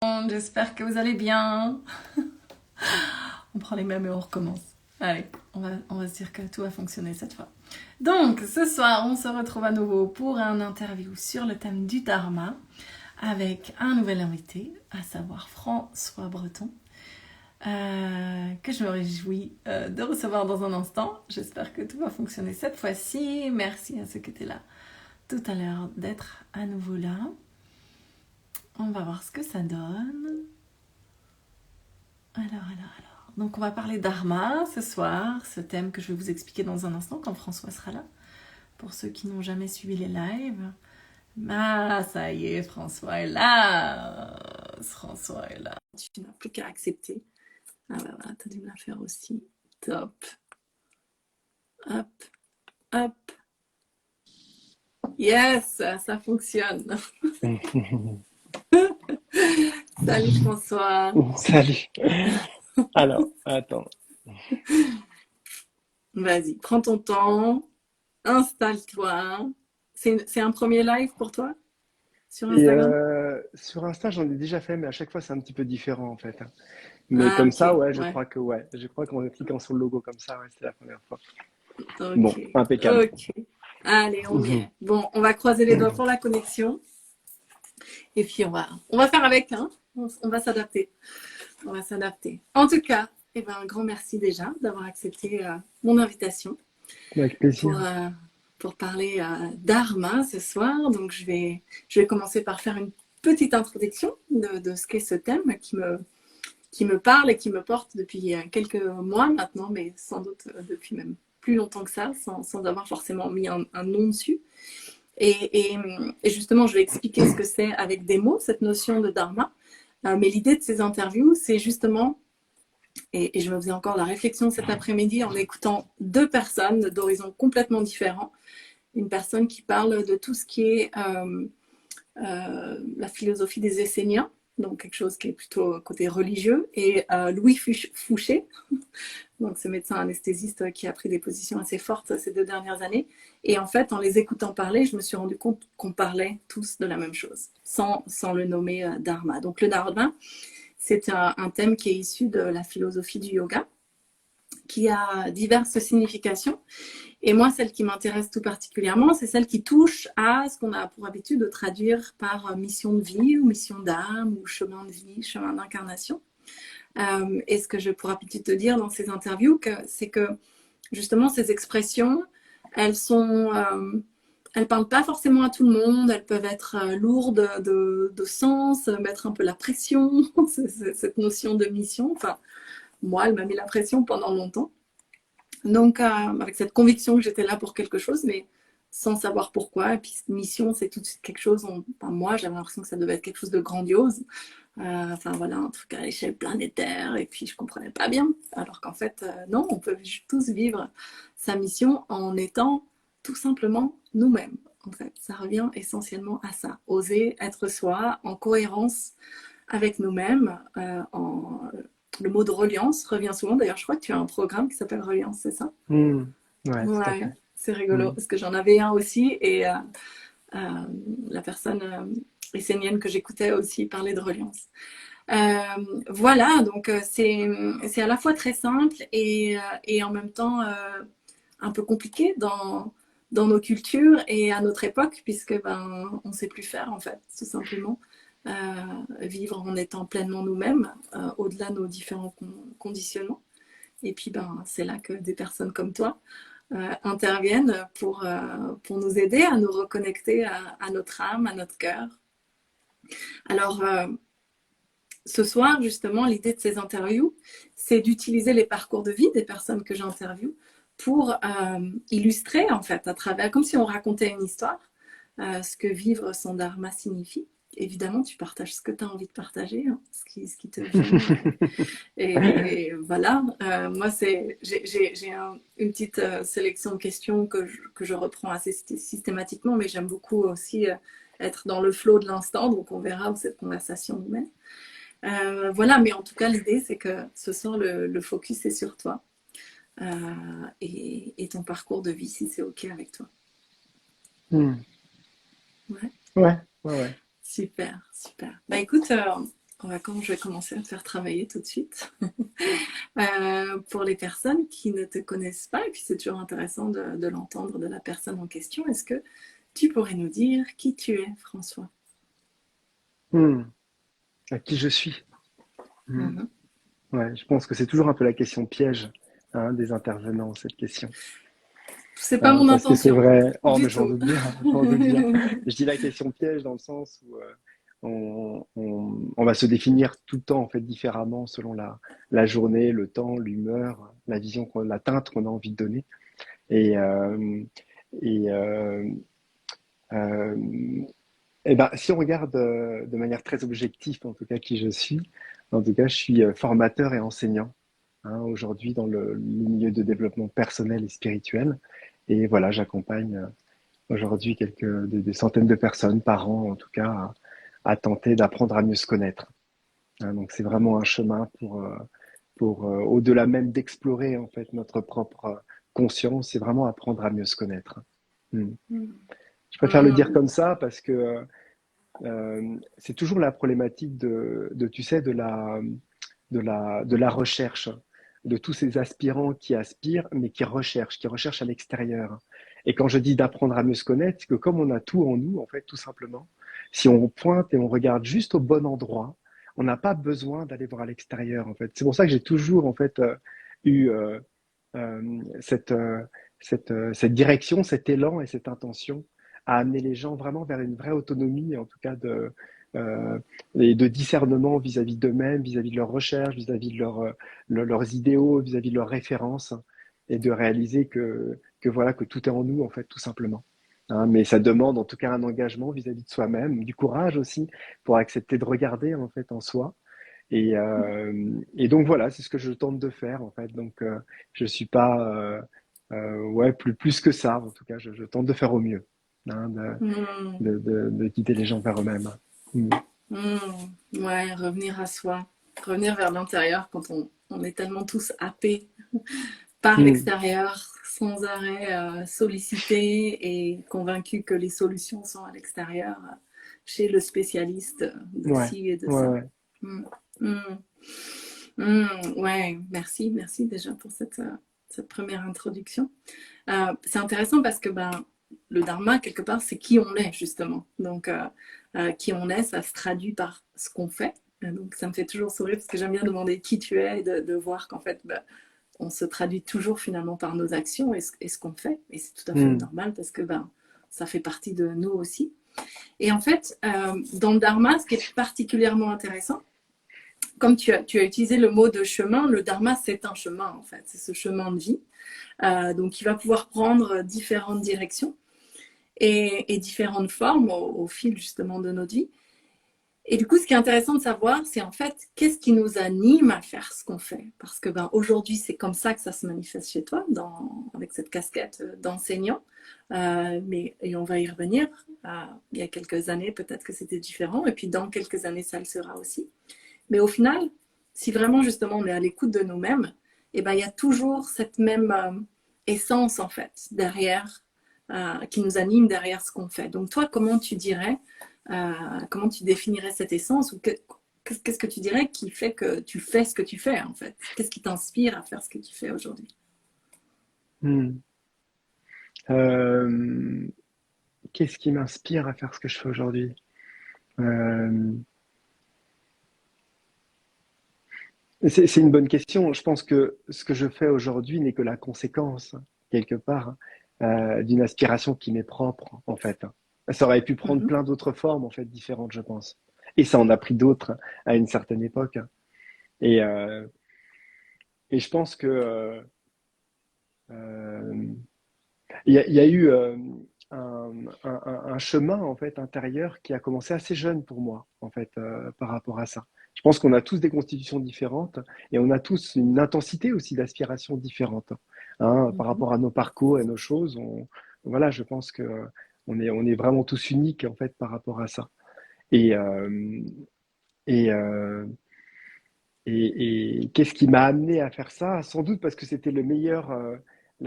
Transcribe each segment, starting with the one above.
J'espère que vous allez bien. On prend les mêmes et on recommence. Allez, on va se dire que tout va fonctionner cette fois. Donc, ce soir, on se retrouve à nouveau pour un interview sur le thème du Dharma avec un nouvel invité, à savoir François Breton, que je me réjouis de recevoir dans un instant. J'espère que tout va fonctionner cette fois-ci. Merci à ceux qui étaient là tout à l'heure d'être à nouveau là. On va voir ce que ça donne. Alors. Donc on va parler dharma ce soir, ce thème que je vais vous expliquer dans un instant quand François sera là. Pour ceux qui n'ont jamais suivi les lives. Ah, ça y est, François est là. François est là. Tu n'as plus qu'à accepter. Ah bah voilà, t'as dû me la faire aussi. Top. Hop. Yes, ça fonctionne. Salut François. Salut. Alors, attends. Vas-y, prends ton temps, installe-toi. C'est un premier live pour toi sur Et Instagram? sur Insta, j'en ai déjà fait, mais à chaque fois, c'est un petit peu différent en fait. Mais Ah comme ok, ça, ouais, ouais. je crois qu'en cliquant sur le logo comme ça, ouais, c'était la première fois. Bon, Ok, impeccable. ok. Allez, on y est. Bon, on va croiser les doigts pour la connexion. Et puis on va faire avec, hein. On va s'adapter. On va s'adapter. En tout cas, eh ben, un grand merci déjà d'avoir accepté mon invitation Avec pour, plaisir. euh, pour parler dharma ce soir. Donc, je vais commencer par faire une petite introduction de ce qu'est ce thème qui me parle et qui me porte depuis quelques mois maintenant, mais sans doute depuis même plus longtemps que ça, sans avoir forcément mis un nom dessus. Et justement, je vais expliquer ce que c'est avec des mots, cette notion de dharma. Mais l'idée de ces interviews, c'est justement, et je me faisais encore la réflexion cet après-midi en écoutant deux personnes d'horizons complètement différents. Une personne qui parle de tout ce qui est la philosophie des Esséniens, donc quelque chose qui est plutôt côté religieux, et Louis Fouché, donc ce médecin anesthésiste qui a pris des positions assez fortes ces 2 dernières années. Et en fait, en les écoutant parler, je me suis rendu compte qu'on parlait tous de la même chose, sans le nommer dharma. Donc le dharma, c'est un thème qui est issu de la philosophie du yoga, qui a diverses significations. Et moi, celle qui m'intéresse tout particulièrement, c'est celle qui touche à ce qu'on a pour habitude de traduire par mission de vie ou mission d'âme ou chemin de vie, chemin d'incarnation. Et ce que je pourrais peut-être te dire dans ces interviews, c'est que justement ces expressions, elles parlent pas forcément à tout le monde, elles peuvent être lourdes de sens, mettre un peu la pression, cette notion de mission. Enfin, moi, elle m'a mis la pression pendant longtemps. Donc, avec cette conviction que j'étais là pour quelque chose, mais sans savoir pourquoi. Et puis, cette mission, c'est tout de suite quelque chose, enfin, moi, j'avais l'impression que ça devait être quelque chose de grandiose. Enfin, voilà, un truc à l'échelle planétaire. Et puis, je comprenais pas bien. Alors qu'en fait, non, on peut tous vivre sa mission en étant tout simplement nous-mêmes. En fait, ça revient essentiellement à ça. Oser être soi, en cohérence avec nous-mêmes, le mot de reliance revient souvent. D'ailleurs, je crois que tu as un programme qui s'appelle Reliance, c'est ça? Hmm. Ouais, tout à Ouais, fait. c'est rigolo Hmm. parce que j'en avais un aussi et euh, la personne essénienne que j'écoutais aussi parlait de reliance. Voilà, donc c'est à la fois très simple et en même temps un peu compliqué dans nos cultures et à notre époque puisque on ne sait plus faire en fait, tout simplement. Euh, Vivre en étant pleinement nous-mêmes, au-delà de nos différents conditionnements. Et puis c'est là que des personnes comme toi interviennent pour nous aider à nous reconnecter à notre âme, à notre cœur. Alors, ce soir, justement, l'idée de ces interviews, c'est d'utiliser les parcours de vie des personnes que j'interviewe pour illustrer, en fait, à travers, comme si on racontait une histoire, ce que vivre son dharma signifie. Évidemment, tu partages ce que tu as envie de partager, hein, ce qui te vient. Et voilà, moi, j'ai une petite sélection de questions que je reprends assez systématiquement, mais j'aime beaucoup aussi être dans le flow de l'instant, donc on verra où cette conversation nous mène. Voilà, mais en tout cas, l'idée, c'est que ce soir, le focus est sur toi et ton parcours de vie, si c'est OK avec toi. Hmm. Ouais, Ouais. super, super. Bah écoute, en vacances, je vais commencer à te faire travailler tout de suite. Pour les personnes qui ne te connaissent pas, et puis c'est toujours intéressant de l'entendre de la personne en question, est-ce que tu pourrais nous dire qui tu es, François? Hmm. À qui je suis? Hmm. Mhm. Ouais, je pense que c'est toujours un peu la question piège, hein, des intervenants, cette question. C'est pas mon Parce que c'est intention, vrai. Oh, mais du j'en tout. doute bien, j'en doute bien. Je dis la question piège dans le sens où on va se définir tout le temps en fait différemment selon la journée, le temps, l'humeur, la vision, la teinte qu'on a envie de donner. Et, euh, et, euh, euh, Eh ben, si on regarde de manière très objective, en tout cas, qui je suis, en tout cas, je suis formateur et enseignant, hein, aujourd'hui dans le milieu de développement personnel et spirituel. Et voilà, j'accompagne aujourd'hui des centaines de personnes par an, en tout cas, à tenter d'apprendre à mieux se connaître. Hein, donc, c'est vraiment un chemin pour au-delà même d'explorer en fait notre propre conscience, c'est vraiment apprendre à mieux se connaître. Hmm. Je préfère le dire Mhm. comme ça parce que c'est toujours la problématique tu sais, de la recherche, de tous ces aspirants qui aspirent, mais qui recherchent à l'extérieur. Et quand je dis d'apprendre à mieux se connaître, c'est que comme on a tout en nous, en fait, tout simplement, si on pointe et on regarde juste au bon endroit, on n'a pas besoin d'aller voir à l'extérieur, en fait. C'est pour ça que j'ai toujours, en fait, eu cette, cette direction, cet élan et cette intention à amener les gens vraiment vers une vraie autonomie, en tout cas euh, et de discernement vis-à-vis d'eux-mêmes, vis-à-vis de leurs recherches, vis-à-vis de leurs idéaux, vis-à-vis de leurs références, et de réaliser que voilà que tout est en nous en fait tout simplement. Hein, mais ça demande en tout cas un engagement vis-à-vis de soi-même, du courage aussi pour accepter de regarder en fait en soi et donc voilà, c'est ce que je tente de faire en fait. Donc je suis pas ouais plus que ça. En tout cas, je tente de faire au mieux, hein, Mhm. de guider les gens vers eux-mêmes. Mm. Mhm. Ouais, revenir à soi, revenir vers l'intérieur quand on est tellement tous happés par Mm. l'extérieur, sans arrêt sollicités et convaincus que les solutions sont à l'extérieur, chez le spécialiste de Ouais, ci et de ouais, ça. ouais. Mm. Mm. Mm. Ouais, merci, merci déjà pour cette première introduction. C'est intéressant parce que ben, le dharma, quelque part, c'est qui on est, justement. Donc, qui on est, ça se traduit par ce qu'on fait. Donc, ça me fait toujours sourire parce que j'aime bien demander qui tu es et de voir qu'en fait, ben, on se traduit toujours finalement par nos actions et ce qu'on fait. Et c'est tout à fait Mm. normal parce que ben, ça fait partie de nous aussi. Et en fait, dans le dharma, ce qui est particulièrement intéressant, comme tu as utilisé le mot de chemin, le dharma, c'est un chemin en fait. C'est ce chemin de vie. Donc, il va pouvoir prendre différentes directions et différentes formes au fil justement de notre vie. Et du coup, ce qui est intéressant de savoir, c'est en fait qu'est-ce qui nous anime à faire ce qu'on fait. Parce que ben, aujourd'hui, c'est comme ça que ça se manifeste chez toi, avec cette casquette d'enseignant. Et on va y revenir. Il y a quelques années, peut-être que c'était différent. Et puis dans quelques années, ça le sera aussi. Mais au final, si vraiment justement on est à l'écoute de nous-mêmes, et ben, il y a toujours cette même essence en fait derrière, qui nous anime derrière ce qu'on fait. Donc toi, comment tu dirais, comment tu définirais cette essence ou qu'est-ce que tu dirais qui fait que tu fais ce que tu fais en fait? Qu'est-ce qui t'inspire à faire ce que tu fais aujourd'hui? Mm. Euh, Qu'est-ce qui m'inspire à faire ce que je fais aujourd'hui? Euh, c'est une bonne question. Je pense que ce que je fais aujourd'hui n'est que la conséquence, quelque part, d'une aspiration qui m'est propre, en fait. Ça aurait pu prendre Mhm. plein d'autres formes, en fait, différentes, je pense. Et ça en a pris d'autres à une certaine époque. Et, euh, et je pense que euh, il y a eu un, un chemin, en fait, intérieur qui a commencé assez jeune pour moi, en fait, par rapport à ça. Je pense qu'on a tous des constitutions différentes et on a tous une intensité aussi d'aspiration différente, hein, par Mhm. rapport à nos parcours et nos choses. Voilà, je pense que on est vraiment tous uniques en fait par rapport à ça. Et, euh, et, euh, et qu'est-ce qui m'a amené à faire ça? Sans doute parce que c'était la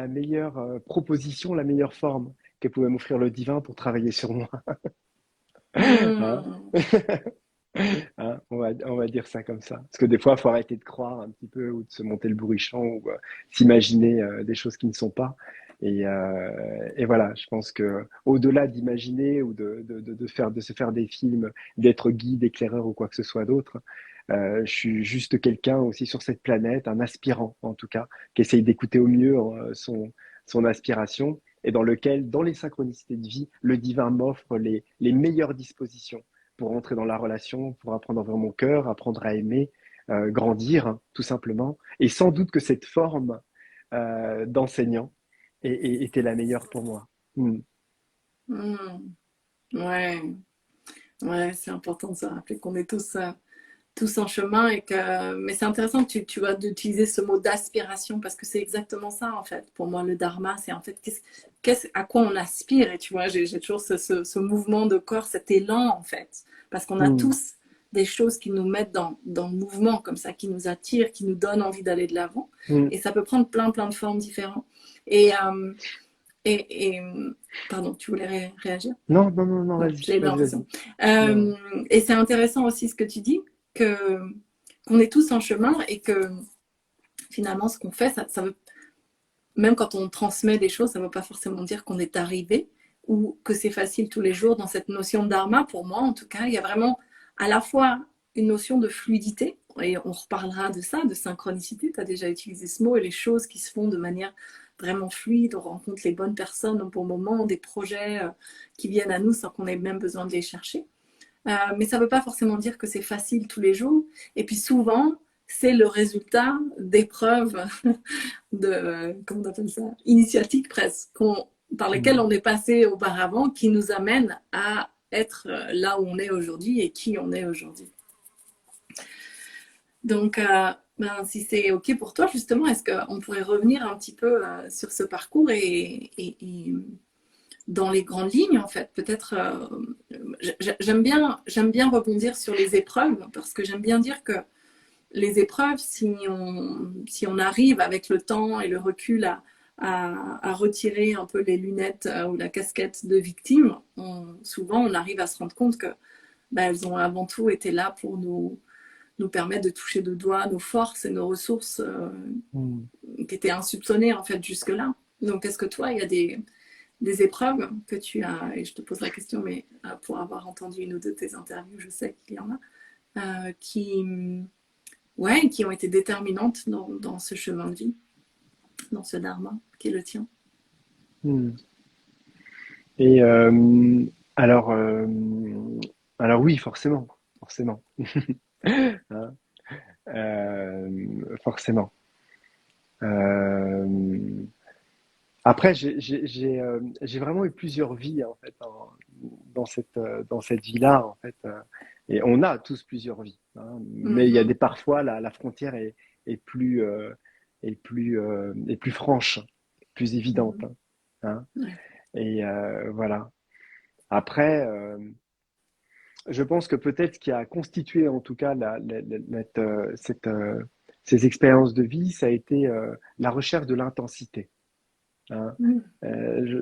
meilleure proposition, la meilleure forme que pouvait m'offrir le divin pour travailler sur moi. Hein. Mhm. Hein, on va dire ça comme ça. Parce que des fois, il faut arrêter de croire un petit peu ou de se monter le bourrichon ou s'imaginer des choses qui ne sont pas. Et voilà, je pense que au-delà d'imaginer ou de se faire des films, d'être guide, éclaireur ou quoi que ce soit d'autre, je suis juste quelqu'un aussi sur cette planète, un aspirant en tout cas, qui essaye d'écouter au mieux son aspiration et dans lequel, dans les synchronicités de vie, le divin m'offre les meilleures dispositions pour entrer dans la relation, pour apprendre à ouvrir mon cœur, apprendre à aimer, grandir, hein, tout simplement. Et sans doute que cette forme d'enseignant était la meilleure pour moi. Mm. Hmm. Ouais, ouais, c'est important de se rappeler qu'on est tous en chemin et que, mais c'est intéressant que tu vas d'utiliser ce mot d'aspiration parce que c'est exactement ça en fait. Pour moi, le dharma, c'est en fait à quoi on aspire et tu vois, j'ai toujours ce mouvement de corps, cet élan en fait, parce qu'on a Mm. tous des choses qui nous mettent dans le mouvement comme ça, qui nous attirent, qui nous donnent envie d'aller de l'avant Mm. et ça peut prendre plein de formes différentes. Et, euh, et pardon, tu voulais réagir? Non, non, non, non, Non, vas-y, j'ai eu vas-y, vas-y. l'impression. Non. Et c'est intéressant aussi ce que tu dis, que qu'on est tous en chemin et que finalement ce qu'on fait, ça veut, même quand on transmet des choses, ça ne veut pas forcément dire qu'on est arrivé ou que c'est facile tous les jours dans cette notion de dharma. Pour moi, en tout cas, il y a vraiment à la fois une notion de fluidité, et on reparlera de ça, de synchronicité, tu as déjà utilisé ce mot, et les choses qui se font de manière vraiment fluide, on rencontre les bonnes personnes au bon moment, des projets qui viennent à nous sans qu'on ait même besoin de les chercher. Mais ça ne veut pas forcément dire que c'est facile tous les jours. Et puis souvent, c'est le résultat d'épreuves de, comment on appelle ça, initiatiques presque, par lesquelles Mm. on est passé auparavant, qui nous amènent à être là où on est aujourd'hui et qui on est aujourd'hui. Donc, ben, si c'est OK pour toi, justement, est-ce qu'on pourrait revenir un petit peu sur ce parcours et dans les grandes lignes, en fait, peut-être, j'aime bien rebondir sur les épreuves parce que j'aime bien dire que les épreuves, si on arrive avec le temps et le recul à retirer un peu les lunettes ou la casquette de victime, souvent on arrive à se rendre compte que bah, elles ont avant tout été là pour nous permettre de toucher de doigt nos forces et nos ressources Mm. qui étaient insoupçonnées en fait jusque-là. Donc est-ce que toi, il y a des épreuves que tu as, et je te pose la question, mais pour avoir entendu une ou deux de tes interviews, je sais qu'il y en a, ouais, qui ont été déterminantes dans ce chemin de vie, dans ce dharma qui est le tien. Mm. Et alors, alors oui, forcément, forcément. Hein, forcément. Euh, Après, j'ai vraiment eu plusieurs vies en fait dans cette vie-là en fait. Et on a tous plusieurs vies, hein, mais il y a des Mhm. parfois la frontière est est plus franche, plus évidente, Mhm. hein. Ouais. Et voilà. Après, je pense que peut-être ce qui a constitué en tout cas ces expériences de vie, ça a été la recherche de l'intensité. Hein. Mhm.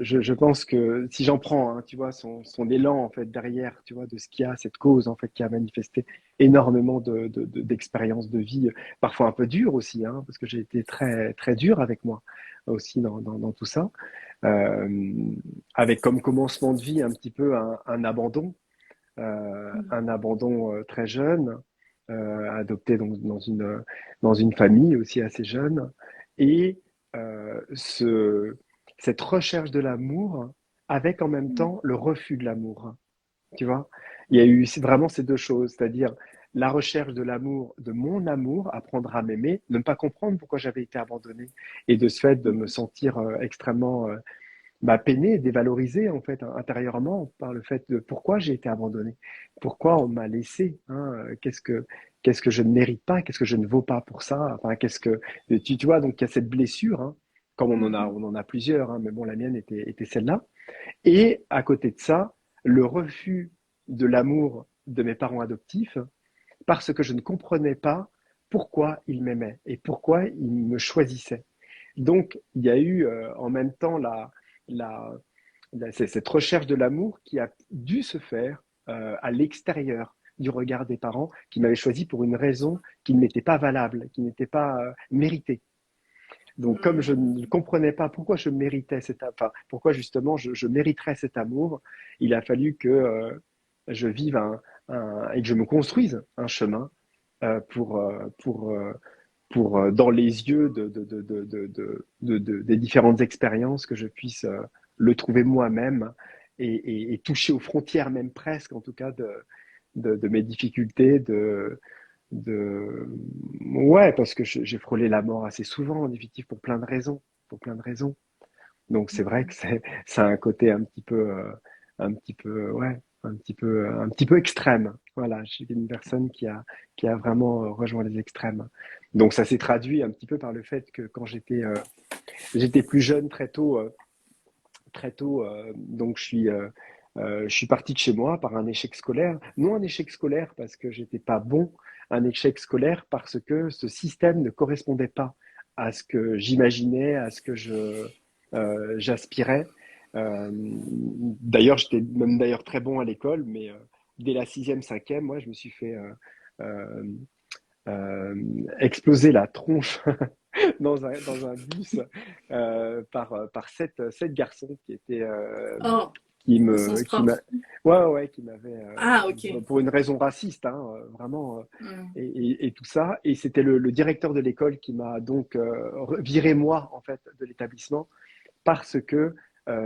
Je pense que si j'en prends, hein, tu vois, son élan en fait derrière, tu vois, de ce qu'il y a, cette cause en fait qui a manifesté énormément d'expériences de vie, parfois un peu dures aussi, hein, parce que j'ai été très dur avec moi aussi dans tout ça, euh, avec comme commencement de vie un petit peu un abandon très jeune, adopté dans une famille aussi assez jeune, et cette recherche de l'amour avec en même temps le refus de l'amour. Tu vois, il y a eu vraiment ces deux choses, c'est-à-dire la recherche de l'amour, de mon amour, apprendre à m'aimer, ne pas comprendre pourquoi j'avais été abandonné, et de ce fait de me sentir extrêmement peiné, dévalorisé en fait intérieurement par le fait de pourquoi j'ai été abandonné, pourquoi on m'a laissé, hein, qu'est-ce que je ne mérite pas, qu'est-ce que je ne vaux pas pour ça, enfin qu'est-ce que tu vois donc il y a cette blessure, hein, comme Mhm. on en a plusieurs, hein, mais bon la mienne était celle-là, et à côté de ça le refus de l'amour de mes parents adoptifs parce que je ne comprenais pas pourquoi ils m'aimaient et pourquoi ils me choisissaient. Donc, il y a eu en même temps c'est cette recherche de l'amour qui a dû se faire à l'extérieur du regard des parents qui m'avaient choisi pour une raison qui ne m'était pas valable, qui n'était pas méritée. Donc, comme je ne comprenais pas pourquoi je méritais enfin, pourquoi justement je mériterais cet amour, il a fallu que je vive et que je me construise un chemin pour dans les yeux des différentes expériences, que je puisse le trouver moi-même et toucher aux frontières même presque, en tout cas, de mes difficultés, de... Ouais, parce que j'ai frôlé la mort assez souvent, en définitive, pour plein de raisons, pour plein de raisons. Donc c'est vrai que ça a un côté ouais, un petit peu extrême. Voilà, je suis une personne qui a vraiment rejoint les extrêmes. Donc ça s'est traduit un petit peu par le fait que quand j'étais plus jeune très tôt, donc je suis parti de chez moi par un échec scolaire. Non un échec scolaire parce que j'étais pas bon, un échec scolaire parce que ce système ne correspondait pas à ce que j'imaginais, à ce que j'aspirais. D'ailleurs, j'étais même d'ailleurs très bon à l'école, mais dès la sixième, cinquième, moi, je me suis fait euh, euh, exploser la tronche dans un bus par sept garçons qui étaient Oh, au sens qui m'a propre. ouais qui m'avaient Ah, ok. pour une raison raciste hein, vraiment Hmm. et tout ça et c'était le directeur de l'école qui m'a donc viré moi en fait de l'établissement parce que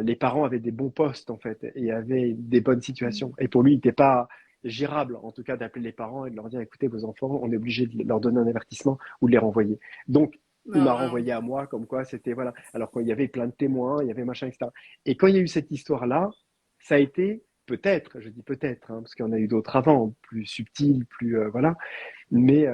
les parents avaient des bons postes en fait et avaient des bonnes situations et pour lui il n'était pas gérable en tout cas d'appeler les parents et de leur dire écoutez vos enfants on est obligé de leur donner un avertissement ou de les renvoyer donc il m'a Ah, renvoyé à moi comme quoi c'était voilà alors qu'il y avait plein de témoins il y avait machin etc et quand il y a eu cette histoire là ça a été peut-être je dis peut-être hein, parce qu'il y en a eu d'autres avant plus subtils plus voilà mais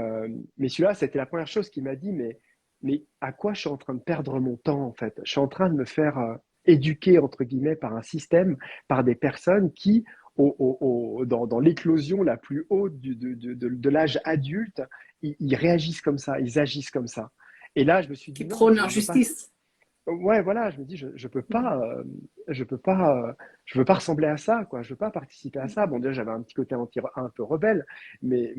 celui-là, c'était la première chose qui m'a dit, mais à quoi je suis en train de perdre mon temps, en fait? Je suis en train de me faire éduquer, entre guillemets, par un système, par des personnes qui, dans l'éclosion la plus haute de l'âge adulte, ils réagissent comme ça, ils agissent comme ça. Et là, je me suis qui dit, non, prône je ne veux pas. l'injustice. Ouais, voilà, je me dis, je peux pas, Hmm. je peux pas, je veux pas ressembler à ça, quoi. Je veux pas participer à ça. Bon, déjà, j'avais un petit côté un peu rebelle, mais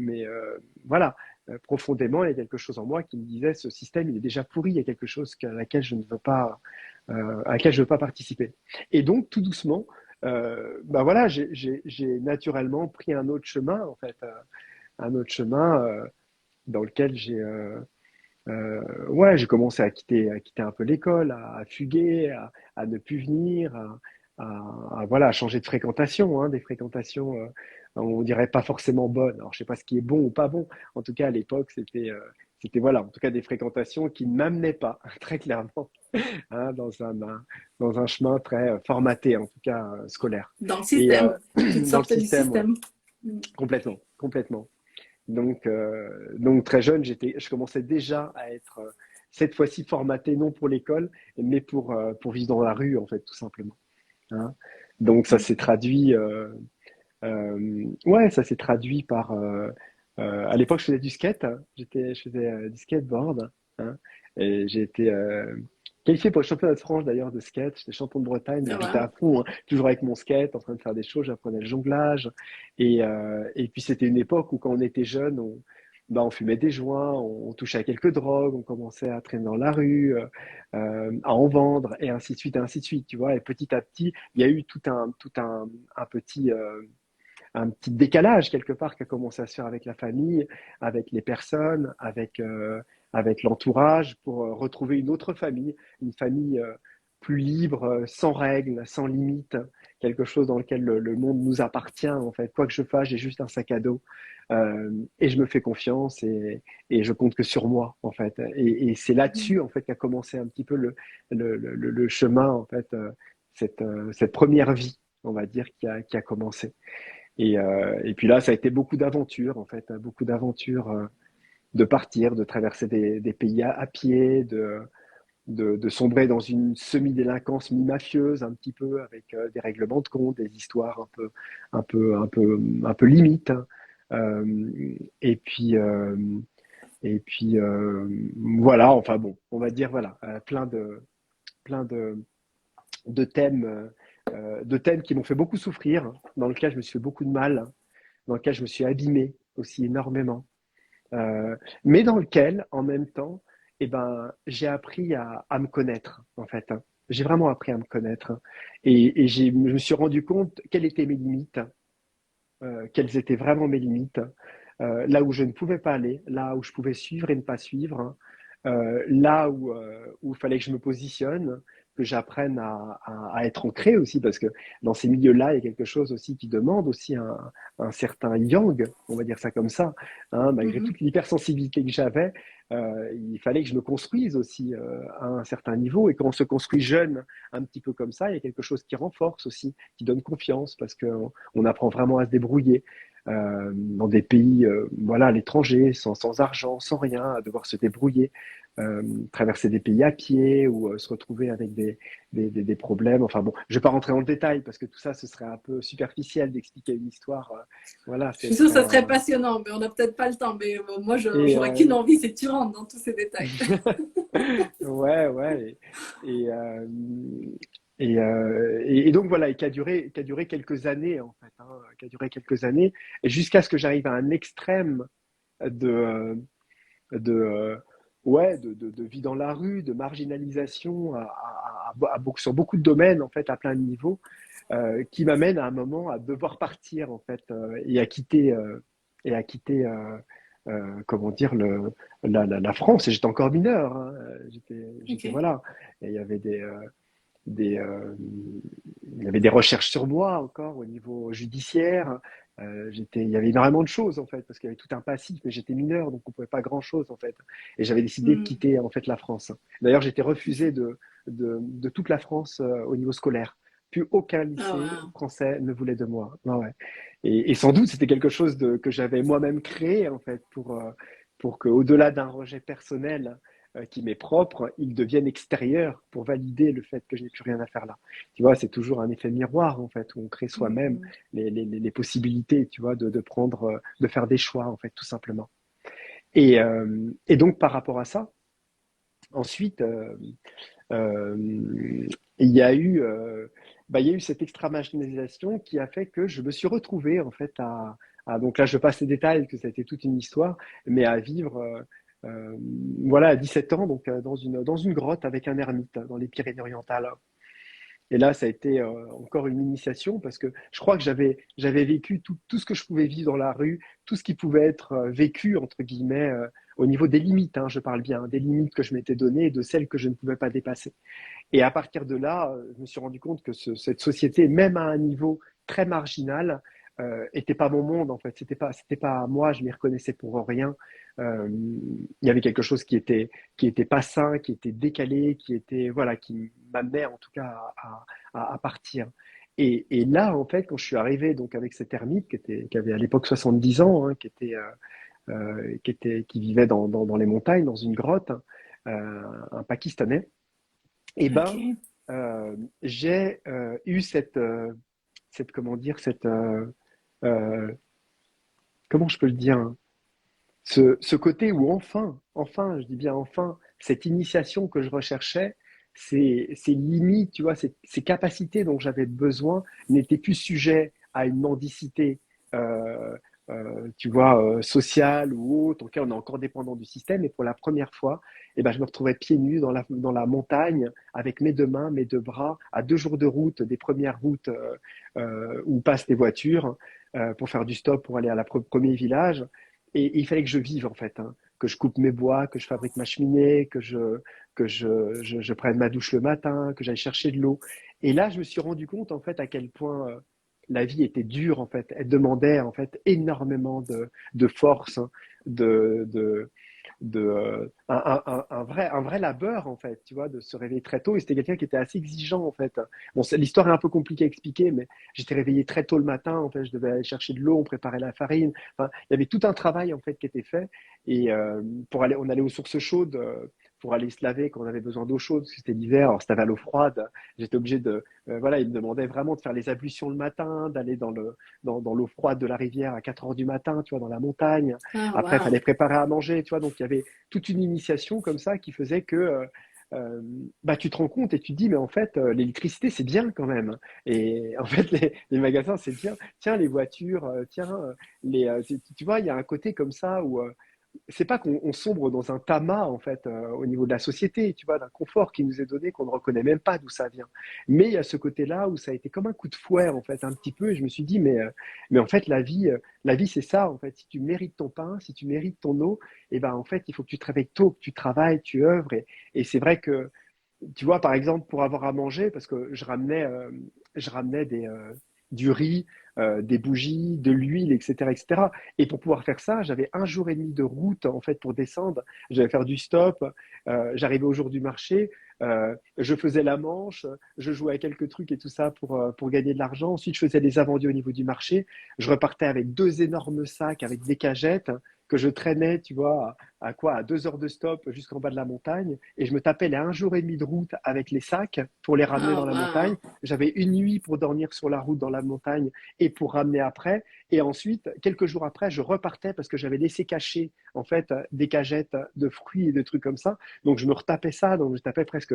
voilà, profondément, il y a quelque chose en moi qui me disait, ce système, il est déjà pourri. Il y a quelque chose à laquelle je ne veux pas, à laquelle je veux pas participer. Et donc, tout doucement, bah voilà, j'ai naturellement pris un autre chemin, en fait, un autre chemin dans lequel ouais, j'ai commencé à quitter un peu l'école, à fuguer, à ne plus venir, voilà, à changer de fréquentation, hein, des fréquentations, on dirait pas forcément bonnes. Alors, je sais pas ce qui est bon ou pas bon. En tout cas, à l'époque, c'était voilà, en tout cas des fréquentations qui ne m'amenaient pas, très clairement, hein, dans un chemin très formaté, en tout cas scolaire. Dans le Et système. Tu te dans le sortais du système, ouais, système. Hmm. complètement, complètement. Donc très jeune, je commençais déjà à être cette fois-ci formaté non pour l'école, mais pour vivre dans la rue en fait, tout simplement. Hein. Donc ça s'est traduit, ouais, ça s'est traduit par. À l'époque, je faisais du skate, hein. Je faisais du skateboard, hein. Et j'ai été qualifié pour le championnat de France d'ailleurs de skate. J'étais champion de Bretagne, Ah, donc j'étais voilà. à fond, hein, toujours avec mon skate, en train de faire des choses. J'apprenais le jonglage. Et puis c'était une époque où quand on était jeune, bah, on fumait des joints, on touchait à quelques drogues, on commençait à traîner dans la rue, à en vendre, et ainsi de suite, et ainsi de suite, tu vois. Et petit à petit, il y a eu un un petit décalage quelque part qui a commencé à se faire avec la famille, avec les personnes, avec l'entourage, pour retrouver une autre famille, une famille plus libre, sans règles, sans limites, quelque chose dans lequel le monde nous appartient en fait. Quoi que je fasse, j'ai juste un sac à dos et je me fais confiance et je compte que sur moi en fait. Et c'est là-dessus en fait qu'a commencé un petit peu le chemin en fait, cette première vie, on va dire, qui a commencé. Et puis là, ça a été beaucoup d'aventures, en fait, beaucoup d'aventures de partir, de traverser des pays à pied, de sombrer dans une semi-délinquance mi-mafieuse, un petit peu, avec des règlements de compte, des histoires un peu limites. Hein. Et puis, voilà, enfin bon, on va dire, voilà, plein de thèmes qui m'ont fait beaucoup souffrir, dans lesquels je me suis fait beaucoup de mal, dans lequel je me suis abîmé aussi énormément, mais dans lequel, en même temps, eh ben, j'ai appris à me connaître, en fait, hein. J'ai vraiment appris à me connaître, hein. Et je me suis rendu compte quelles étaient mes limites, quelles étaient vraiment mes limites, là où je ne pouvais pas aller, là où je pouvais suivre et ne pas suivre, hein, là où il fallait que je me positionne, que j'apprenne à être ancré aussi, parce que dans ces milieux-là, il y a quelque chose aussi qui demande aussi un certain yang, on va dire ça comme ça, hein, malgré Mhm. toute l'hypersensibilité que j'avais, il fallait que je me construise aussi à un certain niveau, et quand on se construit jeune, un petit peu comme ça, il y a quelque chose qui renforce aussi, qui donne confiance, parce qu'on apprend vraiment à se débrouiller dans des pays, voilà, à l'étranger, sans argent, sans rien, à devoir se débrouiller, traverser des pays à pied ou se retrouver avec des problèmes. Enfin bon, je vais pas rentrer dans le détail parce que tout ça, ce serait un peu superficiel d'expliquer une histoire. Voilà, Je c'est suis sûre que ça serait extrêmement. Passionnant, mais on n'a peut-être pas le temps. Mais moi, Et j'aurais qu'une envie, c'est que tu rentres dans tous ces détails. ouais, ouais. Et, euh, et donc voilà, et qui a duré quelques années en fait, hein, qui a duré quelques années, et jusqu'à ce que j'arrive à un extrême de, de, ouais, de vie dans la rue, de marginalisation sur beaucoup de domaines, en fait, à plein de niveaux, qui m'amène à un moment à devoir partir, en fait, et à quitter comment dire, la France. Et j'étais encore mineur, hein. Ok. Voilà. Et des, euh, il y avait des recherches sur moi encore au niveau judiciaire. Il y avait énormément de choses en fait, parce qu'il y avait tout un passif, mais j'étais mineur, donc on pouvait pas grand-chose en fait. Et j'avais décidé de Hmm. quitter en fait la France. D'ailleurs, j'étais refusé Ok. de toute la France au niveau scolaire. Plus aucun Ah, lycée wow. français ne voulait de moi. Ouais, ouais. Et sans doute, c'était quelque chose que j'avais moi-même créé en fait pour que, au-delà d'un rejet personnel qui m'est propre, il devienne extérieur pour valider le fait que je n'ai plus rien à faire là. Tu vois, c'est toujours un effet miroir, en fait, où on crée soi-même Hmm. les possibilités, tu vois, de prendre, de faire des choix, en fait, tout simplement. Et donc, par rapport à ça, ensuite, euh, il y a eu, il y a eu cette extra-marginalisation qui a fait que je me suis retrouvé, en fait, donc là, je passe les détails, que ça a été toute une histoire, mais à vivre, euh, voilà, à 17 ans, donc dans une grotte avec un ermite dans les Pyrénées-Orientales. Et là, ça a été encore une initiation parce que je crois que j'avais vécu tout ce que je pouvais vivre dans la rue, tout ce qui pouvait être vécu, entre guillemets, au niveau des limites, hein, je parle bien, hein, des limites que je m'étais données et de celles que je ne pouvais pas dépasser. Et à partir de là, je me suis rendu compte que cette société, même à un niveau très marginal, était pas mon monde en fait. C'était pas moi. Je m'y reconnaissais pour rien. Il y avait quelque chose qui était pas sain, qui était décalé, qui était voilà, qui m'amenait en tout cas à partir. Et là, en fait, quand je suis arrivé donc avec cet ermite qui avait à l'époque 70 ans, hein, qui vivait dans les montagnes, dans une grotte, un Pakistanais, et ben, Ok. j'ai eu comment dire, euh, comment je peux le dire, hein, ce côté où enfin, je dis bien enfin, cette initiation que je recherchais, ces limites, tu vois, ces capacités dont j'avais besoin n'étaient plus sujets à une mendicité, euh, tu vois, sociale ou autre, auquel on est encore dépendant du système. Et pour la première fois, eh ben, je me retrouvais pieds nus dans la montagne avec mes deux mains, mes deux bras, à 2 jours de route, des premières routes où passent les voitures pour faire du stop, pour aller à la premier village. Et il fallait que je vive en fait, hein, que je coupe mes bois, que je fabrique ma cheminée, je prenne ma douche le matin, que j'aille chercher de l'eau. Et là, je me suis rendu compte en fait à quel point la vie était dure en fait. Elle demandait en fait énormément de force, hein, de, un vrai labeur en fait, tu vois, de se réveiller très tôt. Et c'était quelqu'un qui était assez exigeant en fait. Bon, l'histoire est un peu compliquée à expliquer, mais j'étais réveillé très tôt le matin. En fait, je devais aller chercher de l'eau, on préparait la farine. Enfin, il y avait tout un travail en fait qui était fait. Et on allait aux sources chaudes pour aller se laver quand on avait besoin d'eau chaude, parce que c'était l'hiver. Alors c'était à l'eau froide. J'étais obligé voilà, il me demandait vraiment de faire les ablutions le matin, d'aller dans l'eau froide de la rivière à 4 heures du matin, tu vois, dans la montagne. Ah, Après, il fallait wow. préparer à manger, tu vois. Donc il y avait toute une initiation comme ça qui faisait que euh, bah, tu te rends compte et tu te dis, mais en fait, l'électricité, c'est bien quand même. Et en fait, les magasins, c'est bien. Tiens, les voitures, tiens, tu vois, il y a un côté comme ça où c'est pas qu'on sombre dans un tamas en fait au niveau de la société, tu vois, d'un confort qui nous est donné qu'on ne reconnaît même pas d'où ça vient. Mais il y a ce côté-là où ça a été comme un coup de fouet en fait, un petit peu. Et je me suis dit mais en fait la vie c'est ça en fait. Si tu mérites ton pain, si tu mérites ton eau, et ben en fait il faut que tu te réveilles tôt, que tu travailles, tu œuvres. Et c'est vrai que tu vois, par exemple, pour avoir à manger, parce que je ramenais du riz, des bougies, de l'huile, etc., etc. Et pour pouvoir faire ça, j'avais un jour et demi de route en fait pour descendre. J'allais faire du stop. J'arrivais au jour du marché. Je faisais la manche. Je jouais à quelques trucs et tout ça pour gagner de l'argent. Ensuite, je faisais des invendus au niveau du marché. Je repartais avec deux énormes sacs avec des cagettes que je traînais, tu vois, à quoi? À 2 heures de stop jusqu'en bas de la montagne. Et je me tapais les un jour et demi de route avec les sacs pour les ramener Ah, dans la montagne. waouh. J'avais une nuit pour dormir sur la route dans la montagne et pour ramener après. Et ensuite, quelques jours après, je repartais parce que j'avais laissé cacher, en fait, des cagettes de fruits et de trucs comme ça. Donc, je me retapais ça. Donc, je tapais presque,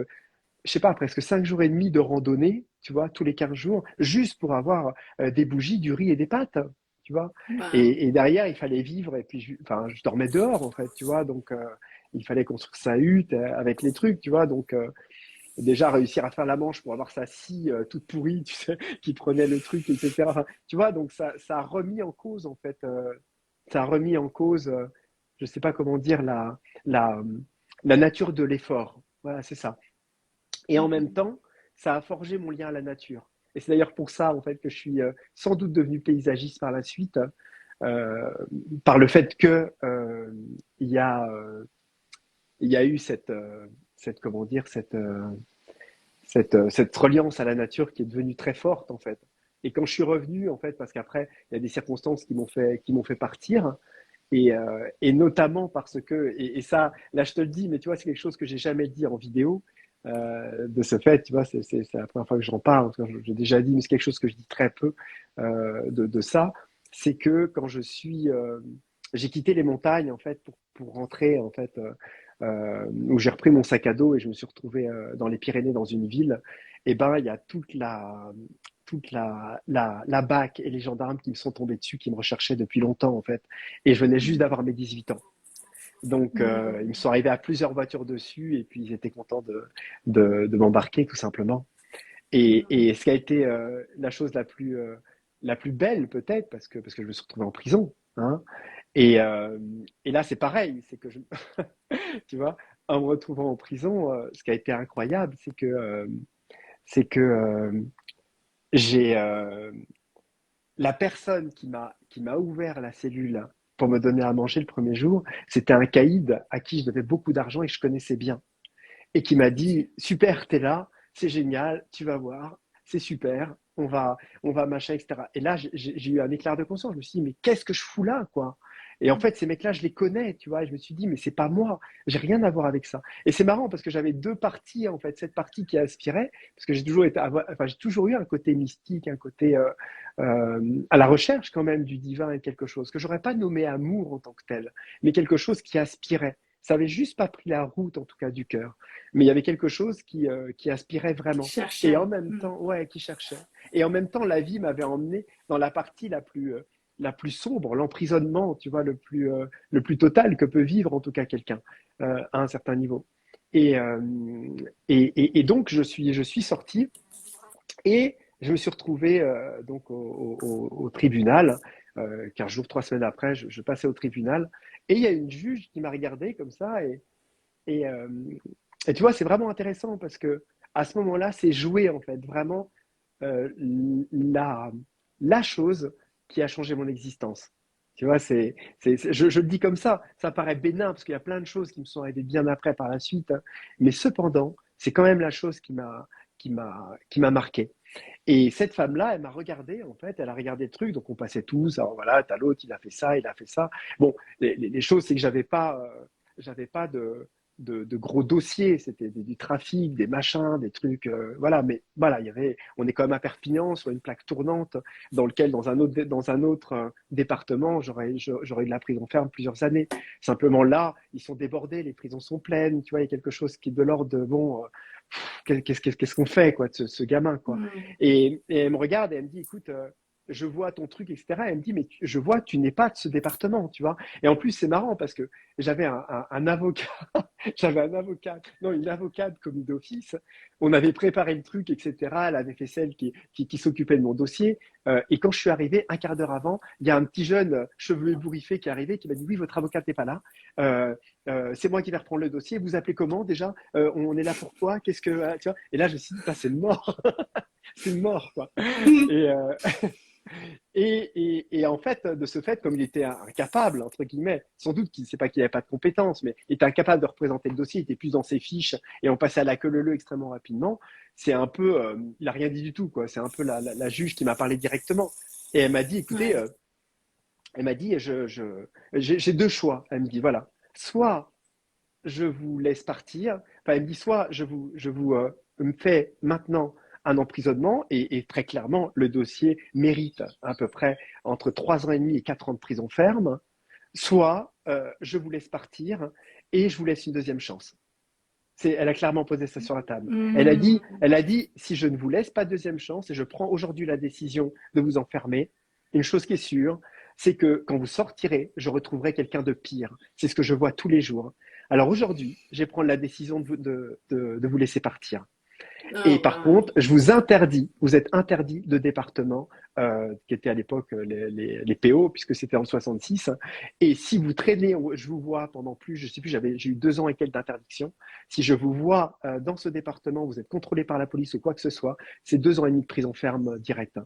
je sais pas, presque 5 jours et demi de randonnée, tu vois, tous les 15 jours, juste pour avoir des bougies, du riz et des pâtes, tu vois. Waouh. Et derrière, il fallait vivre, et puis, enfin, je dormais dehors, en fait, tu vois, donc il fallait construire sa hutte avec les trucs, tu vois, donc déjà réussir à faire la manche pour avoir sa scie toute pourrie, tu sais, qui prenait le truc, etc. Enfin, tu vois, donc ça a remis en cause, en fait, ça a remis en cause, je sais pas comment dire, la, la nature de l'effort. Voilà, c'est ça. Et en même Mhm. temps, ça a forgé mon lien à la nature. Et c'est d'ailleurs pour ça, en fait, que je suis sans doute devenu paysagiste par la suite, euh, par le fait que il y a, il y a eu cette comment dire, cette reliance à la nature qui est devenue très forte, en fait. Et quand je suis revenu, en fait, parce qu'après, il y a des circonstances qui m'ont fait partir, et notamment parce que, et ça, là je te le dis, mais tu vois, c'est quelque chose que j'ai jamais dit en vidéo. De ce fait, tu vois, c'est la première fois que j'en parle. En tout cas, j'ai déjà dit, mais c'est quelque chose que je dis très peu de ça. C'est que quand j'ai quitté les montagnes en fait pour rentrer en fait où j'ai repris mon sac à dos et je me suis retrouvé dans les Pyrénées dans une ville. Et ben, il y a toute la BAC et les gendarmes qui me sont tombés dessus, qui me recherchaient depuis longtemps en fait. Et je venais juste d'avoir mes 18 ans. Donc, ils me Mhm. sont arrivés à plusieurs voitures dessus et puis ils étaient contents de m'embarquer tout simplement. Et ce qui a été la chose la plus belle peut-être, parce que je me suis retrouvé en prison. Hein, et là, c'est pareil, c'est que tu vois, en me retrouvant en prison, ce qui a été incroyable, c'est que j'ai la personne qui m'a ouvert la cellule pour me donner à manger le premier jour, c'était un caïd à qui je devais beaucoup d'argent et que je connaissais bien. Et qui m'a dit, super, t'es là, c'est génial, tu vas voir, c'est super, on va machin, etc. Et là, j'ai eu un éclair de conscience. Je me suis dit, mais qu'est-ce que je fous là, quoi? Et en fait, ces mecs-là, je les connais, tu vois. Et je me suis dit, mais c'est pas moi, j'ai rien à voir avec ça. Et c'est marrant parce que j'avais deux parties, en fait. Cette partie qui aspirait, parce que j'ai toujours eu un côté mystique, un côté à la recherche quand même du divin et quelque chose que j'aurais pas nommé amour en tant que tel, mais quelque chose qui aspirait. Ça avait juste pas pris la route, en tout cas, du cœur. Mais il y avait quelque chose qui aspirait Qui vraiment. Et en cherchait. même Mhm. temps, ouais, qui cherchait. Et en même temps, la vie m'avait emmené dans la partie la plus sombre, l'emprisonnement, tu vois, le plus total que peut vivre en tout cas quelqu'un à un certain niveau. Et, euh, et donc, je suis sorti et je me suis retrouvé donc au tribunal. 15 jours, 3 semaines après, je passais au tribunal. Et il y a une juge qui m'a regardé comme ça et, euh, et tu vois, c'est vraiment intéressant parce que à ce moment-là, c'est joué en fait vraiment euh, la, la chose qui a changé mon existence. Tu vois, je le dis comme ça paraît bénin parce qu'il y a plein de choses qui me sont arrivées bien après par la suite, hein, mais cependant, c'est quand même la chose qui m'a marqué. Et cette femme-là, elle m'a regardé, en fait, elle a regardé le truc, donc on passait tous, alors voilà, t'as l'autre, il a fait ça, il a fait ça. Bon, les choses, c'est que j'avais pas de gros dossiers, c'était du trafic, des machins, des trucs, voilà. Mais voilà, on est quand même à Perpignan sur une plaque tournante dans un autre département, j'aurais eu de la prison ferme plusieurs années. Simplement là, ils sont débordés, les prisons sont pleines, tu vois, il y a quelque chose qui est de l'ordre de bon, qu'est-ce qu'on fait quoi de ce gamin quoi. Mm. Et elle me regarde et elle me dit, écoute. Je vois ton truc, etc. Elle me dit, mais je vois, tu n'es pas de ce département, tu vois. Et en plus, c'est marrant parce que j'avais un avocat, j'avais un avocat, non, une avocate commis d'office. On avait préparé le truc, etc. Elle avait fait celle qui s'occupait de mon dossier. Et quand je suis arrivé, un quart d'heure avant, il y a un petit jeune chevelu ébouriffé qui est arrivé, qui m'a dit, oui, votre avocate n'est pas là. C'est moi qui vais reprendre le dossier. Vous appelez comment déjà? On est là pour toi. Qu'est-ce que, tu vois. Et là, je me suis dit, c'est mort. C'est mort, quoi. Et, et en fait, de ce fait, comme il était incapable, entre guillemets, sans doute qu'il ne sait pas qu'il n'avait pas de compétences, mais il était incapable de représenter le dossier, il était plus dans ses fiches et on passait à la queue leu extrêmement rapidement. C'est un peu, il n'a rien dit du tout, quoi. C'est un peu la juge qui m'a parlé directement. Et elle m'a dit, écoutez, Ouais. elle m'a dit, j'ai deux choix. Elle me dit, voilà, soit je vous laisse partir. Enfin, elle me dit soit je vous me fais maintenant un emprisonnement et très clairement, le dossier mérite à peu près entre 3 ans et demi et 4 ans de prison ferme, soit je vous laisse partir et je vous laisse une deuxième chance. Elle a clairement posé ça sur la table. Mm. Elle a dit, si je ne vous laisse pas de deuxième chance et je prends aujourd'hui la décision de vous enfermer, une chose qui est sûre, c'est que quand vous sortirez, je retrouverai quelqu'un de pire. C'est ce que je vois tous les jours. Alors aujourd'hui, je vais prendre la décision de vous laisser partir. Et Oh, par wow. contre, je vous interdis, vous êtes interdit de département, qui était à l'époque les PO, puisque c'était en 66. Et si vous traînez, je vous vois pendant plus, je sais plus, j'ai eu 2 ans et quelques d'interdiction. Si je vous vois dans ce département, vous êtes contrôlé par la police ou quoi que ce soit, c'est 2 ans et demi de prison ferme directe.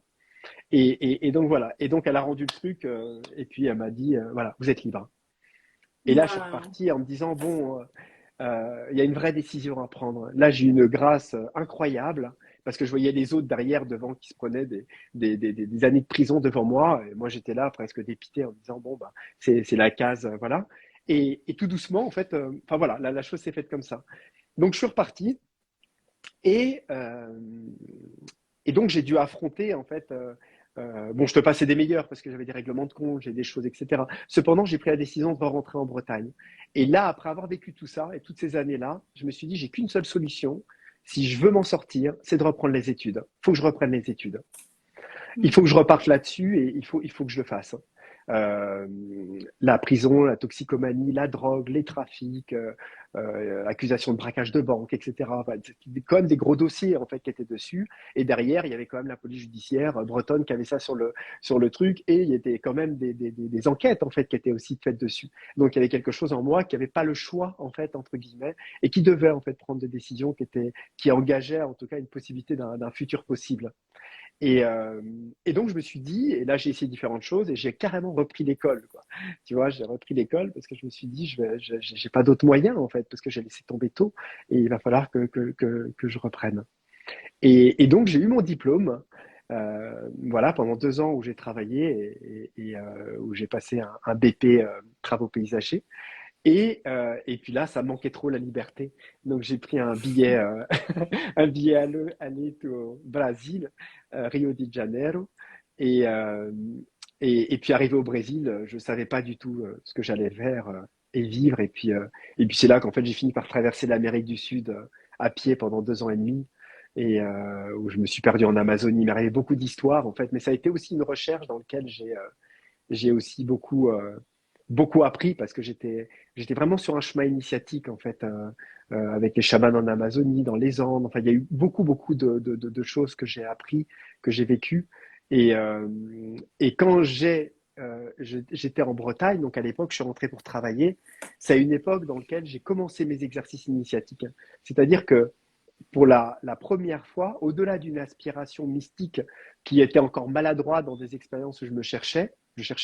Et donc voilà. Et donc elle a rendu le truc, et puis elle m'a dit, voilà, vous êtes libre. Et là, je suis Wow. reparti en me disant, bon, il y a une vraie décision à prendre. Là, j'ai eu une grâce incroyable parce que je voyais les autres derrière, devant, qui se prenaient des années de prison devant moi. Et moi, j'étais là presque dépité en me disant, bon, bah, c'est la case, voilà. Et tout doucement, en fait, enfin voilà, la chose s'est faite comme ça. Donc, je suis reparti et, euh, et donc, j'ai dû affronter, en fait, bon, je te passais des meilleurs parce que j'avais des règlements de compte, j'ai des choses, etc. Cependant, j'ai pris la décision de rentrer en Bretagne. Et là, après avoir vécu tout ça et toutes ces années-là, je me suis dit, j'ai qu'une seule solution. Si je veux m'en sortir, c'est de reprendre les études. Il faut que je reprenne les études. Il faut que je reparte là-dessus et il faut que je le fasse. Euh, la prison, la toxicomanie, la drogue, les trafics, accusations de braquage de banque, etc. Enfin, c'était quand même des gros dossiers en fait qui étaient dessus. Et derrière, il y avait quand même la police judiciaire bretonne qui avait ça sur le truc. Et il y avait quand même des enquêtes en fait qui étaient aussi faites dessus. Donc il y avait quelque chose en moi qui n'avait pas le choix en fait entre guillemets et qui devait en fait prendre des décisions qui engageaient en tout cas une possibilité d'un futur possible. Et, euh, et donc, je me suis dit, et là, j'ai essayé différentes choses et j'ai carrément repris l'école, quoi. Tu vois, j'ai repris l'école parce que je me suis dit, j'ai pas d'autres moyens, en fait, parce que j'ai laissé tomber tôt et il va falloir que je reprenne. Et donc, j'ai eu mon diplôme, voilà, pendant 2 ans où j'ai travaillé et où j'ai passé un BP travaux paysagers. Et puis là, ça manquait trop la liberté. Donc j'ai pris un billet, un billet aller au Brésil, Rio de Janeiro. Et, euh, et puis arrivé au Brésil, je savais pas du tout ce que j'allais faire et vivre. Et puis c'est là qu'en fait j'ai fini par traverser l'Amérique du Sud à pied pendant 2 ans et demi. Où je me suis perdu en Amazonie. Il m'est arrivé beaucoup d'histoires en fait, mais ça a été aussi une recherche dans laquelle j'ai aussi beaucoup appris parce que j'étais vraiment sur un chemin initiatique en fait avec les chamans en Amazonie, dans les Andes. Enfin, il y a eu beaucoup de choses que j'ai appris, que j'ai vécues. Et, euh, et quand j'étais en Bretagne, donc à l'époque, je suis rentré pour travailler. C'est à une époque dans laquelle j'ai commencé mes exercices initiatiques. C'est-à-dire que pour la première fois, au-delà d'une aspiration mystique qui était encore maladroite dans des expériences où je cherchais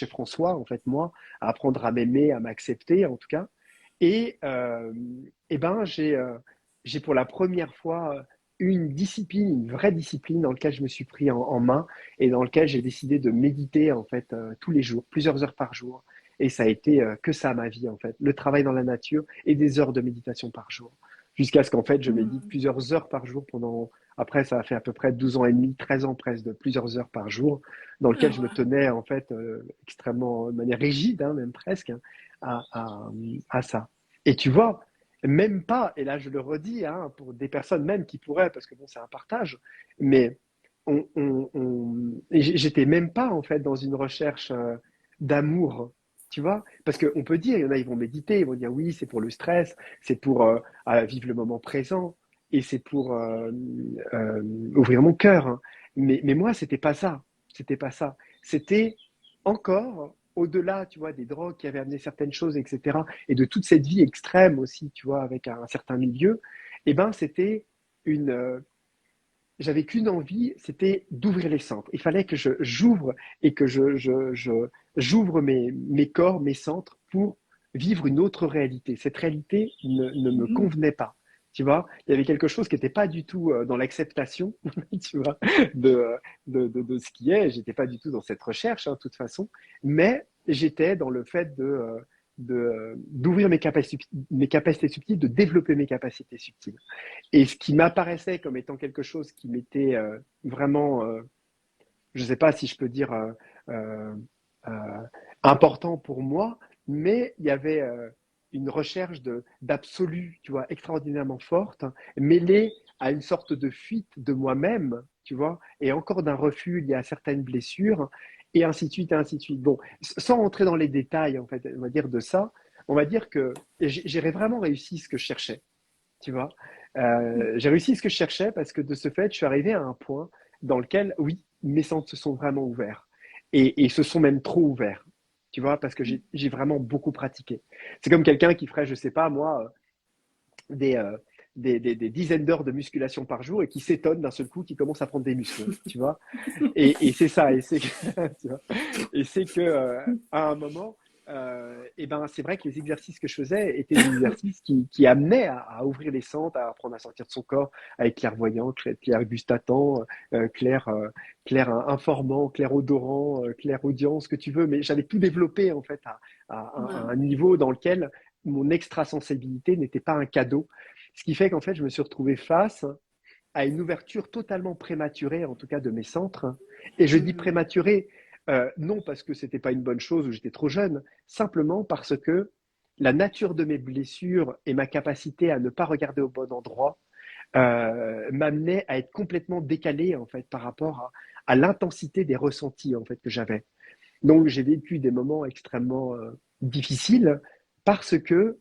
François, en fait, moi, à apprendre à m'aimer, à m'accepter, en tout cas. Et, euh, et ben, j'ai pour la première fois une discipline, une vraie discipline dans laquelle je me suis pris en main et dans laquelle j'ai décidé de méditer, en fait, tous les jours, plusieurs heures par jour. Et ça a été que ça ma vie, en fait. Le travail dans la nature et des heures de méditation par jour. Jusqu'à ce qu'en fait, je médite Mhm. plusieurs heures par jour pendant. Après, ça a fait à peu près 12 ans et demi, 13 ans presque, de plusieurs heures par jour, dans lequel Ah je me ouais. tenais, en fait, extrêmement, de manière rigide, hein, même presque, hein, à, à, à ça. Et tu vois, même pas, et là je le redis, hein, pour des personnes même qui pourraient, parce que bon, c'est un partage, mais j'étais même pas en fait dans une recherche d'amour, tu vois, parce qu'on peut dire, il y en a, ils vont méditer, ils vont dire oui, c'est pour le stress, c'est pour vivre le moment présent, et c'est pour euh, ouvrir mon cœur, hein. Mais moi, c'était pas ça, c'était encore au-delà, tu vois, des drogues qui avaient amené certaines choses, etc., et de toute cette vie extrême aussi, tu vois, avec un certain milieu, eh ben, c'était une, j'avais qu'une envie, c'était d'ouvrir les centres. Il fallait que j'ouvre et que j'ouvre mes corps, mes centres pour vivre une autre réalité. Cette réalité ne me Mhm. convenait pas. Tu vois, il y avait quelque chose qui n'était pas du tout dans l'acceptation, tu vois, de, de ce qui est. J'étais pas du tout dans cette recherche, hein, de toute façon, mais j'étais dans le fait d'ouvrir mes capacités subtiles, de développer mes capacités subtiles. Et ce qui m'apparaissait comme étant quelque chose qui m'était vraiment, je ne sais pas si je peux dire euh, euh, important pour moi, mais il y avait une recherche d'absolu, tu vois, extraordinairement forte, mêlée à une sorte de fuite de moi-même, tu vois, et encore d'un refus lié à certaines blessures, et ainsi de suite, et ainsi de suite. Bon, sans rentrer dans les détails, en fait, on va dire de ça, on va dire que j'ai vraiment réussi ce que je cherchais, tu vois. J'ai réussi ce que je cherchais parce que de ce fait, je suis arrivé à un point dans lequel, oui, mes centres se sont vraiment ouverts et se sont même trop ouverts, tu vois, parce que j'ai vraiment beaucoup pratiqué. C'est comme quelqu'un qui ferait, je sais pas, moi, des, euh, des dizaines d'heures de musculation par jour et qui s'étonne d'un seul coup, qui commence à prendre des muscles, tu vois. Et c'est ça, et c'est que, tu vois, et c'est que à un moment, et ben, c'est vrai que les exercices que je faisais étaient des exercices qui amenaient à ouvrir les sens, à apprendre à sortir de son corps, à être clairvoyant, clair gustatant, clair, clair informant, clair odorant, clair audience, ce que tu veux. Mais j'avais tout développé en fait à un Ouais. niveau dans lequel mon extrasensibilité n'était pas un cadeau. Ce qui fait qu'en fait, je me suis retrouvé face à une ouverture totalement prématurée, en tout cas de mes centres. Et je dis Mhm. prématurée, non parce que c'était pas une bonne chose ou j'étais trop jeune, simplement parce que la nature de mes blessures et ma capacité à ne pas regarder au bon endroit m'amenait à être complètement décalé en fait par rapport à l'intensité des ressentis en fait que j'avais. Donc j'ai vécu des moments extrêmement difficiles parce que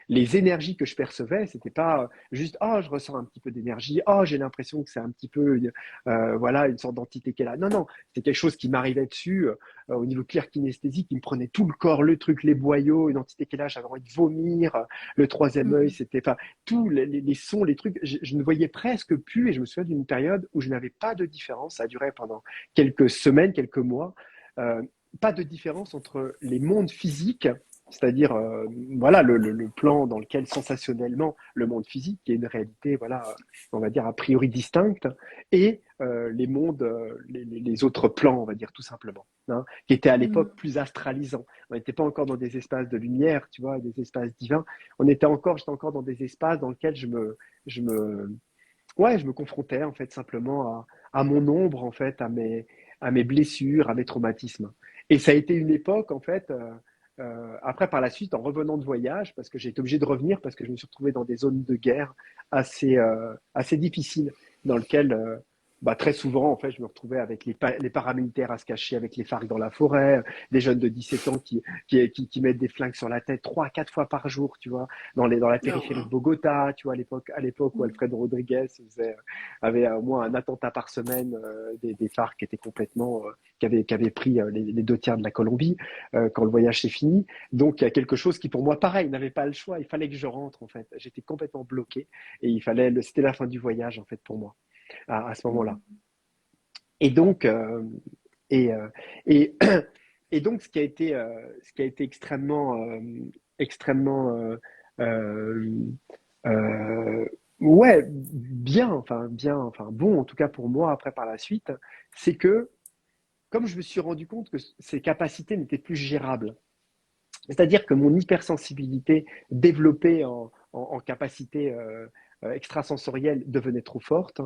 les énergies que je percevais, c'était pas juste ah je ressens un petit peu d'énergie, ah j'ai l'impression que c'est un petit peu voilà une sorte d'entité qui est là. Non non, c'était quelque chose qui m'arrivait dessus au niveau clair kinesthésique, qui me prenait tout le corps, le truc, les boyaux, une entité qui est là, j'avais envie de vomir. Le troisième œil, Mhm. c'était enfin tous les sons, les trucs, je ne voyais presque plus et je me souviens d'une période où je n'avais pas de différence. Ça a duré pendant quelques semaines, quelques mois, euh, pas de différence entre les mondes physiques, c'est-à-dire voilà le plan dans lequel sensationnellement le monde physique, qui est une réalité, voilà, on va dire a priori distincte, et les mondes, les autres plans, on va dire tout simplement, hein, qui étaient à l'époque Mhm. plus astralisants. On n'était pas encore dans des espaces de lumière, tu vois, des espaces divins. J'étais encore dans des espaces dans lesquels je me, ouais, je me confrontais en fait simplement à mon ombre en fait, à mes blessures, à mes traumatismes. Et ça a été une époque en fait. Après, par la suite, en revenant de voyage, parce que j'ai été obligé de revenir parce que je me suis retrouvé dans des zones de guerre assez difficiles, dans lesquelles bah, très souvent, en fait, je me retrouvais avec les paramilitaires à se cacher avec les FARC dans la forêt, des jeunes de 17 ans qui mettent des flingues sur la tête 3 à 4 fois par jour, tu vois, dans la Oh, périphérie de wow. Bogota, tu vois, à l'époque où Mhm. Alfredo Rodriguez avait au moins un attentat par semaine des FARC qui étaient complètement, qui avaient pris les 2 tiers de la Colombie quand le voyage s'est fini. Donc il y a quelque chose qui pour moi, pareil, n'avait pas le choix. Il fallait que je rentre en fait. J'étais complètement bloqué et c'était la fin du voyage en fait pour moi à ce moment-là. Mhm. Et donc, et, euh, et, et donc, ce qui a été extrêmement, euh, euh, ouais, bien, enfin bon, en tout cas pour moi après par la suite, c'est que comme je me suis rendu compte que ces capacités n'étaient plus gérables, c'est-à-dire que mon hypersensibilité développée en capacité extrasensorielle devenait trop forte.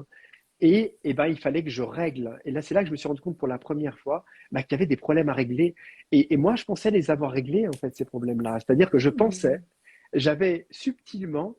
Et ben, il fallait que je règle. Et là, c'est là que je me suis rendu compte pour la première fois bah, qu'il y avait des problèmes à régler. Et moi, je pensais les avoir réglés, en fait, ces problèmes-là. C'est-à-dire que je pensais, Mhm. j'avais subtilement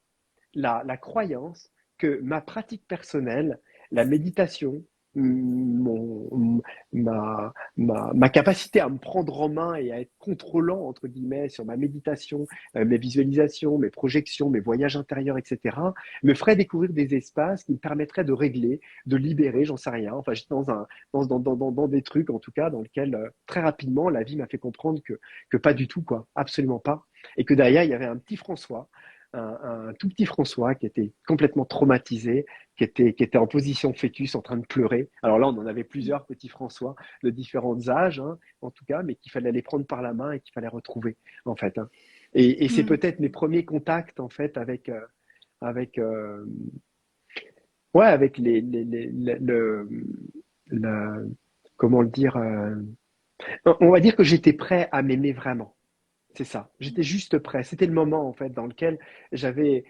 la croyance que ma pratique personnelle, la méditation, mon, ma capacité à me prendre en main et à être contrôlant, entre guillemets, sur ma méditation, mes visualisations, mes projections, mes voyages intérieurs, etc., me ferait découvrir des espaces qui me permettraient de régler, de libérer, j'en sais rien. Enfin, j'étais dans des trucs, en tout cas, dans lesquels, très rapidement, la vie m'a fait comprendre que pas du tout, quoi, absolument pas. Et que derrière, il y avait un petit François, un tout petit François qui était complètement traumatisé, qui était en position fœtus en train de pleurer. Alors là, on en avait plusieurs petits François de différents âges, hein, en tout cas, mais qu'il fallait les prendre par la main et qu'il fallait retrouver, en fait. Hein. Et c'est Mhm. peut-être mes premiers contacts, en fait, avec, euh, ouais, avec le- comment le dire, on va dire que j'étais prêt à m'aimer vraiment. C'est ça. J'étais juste prêt. C'était le moment en fait dans lequel j'avais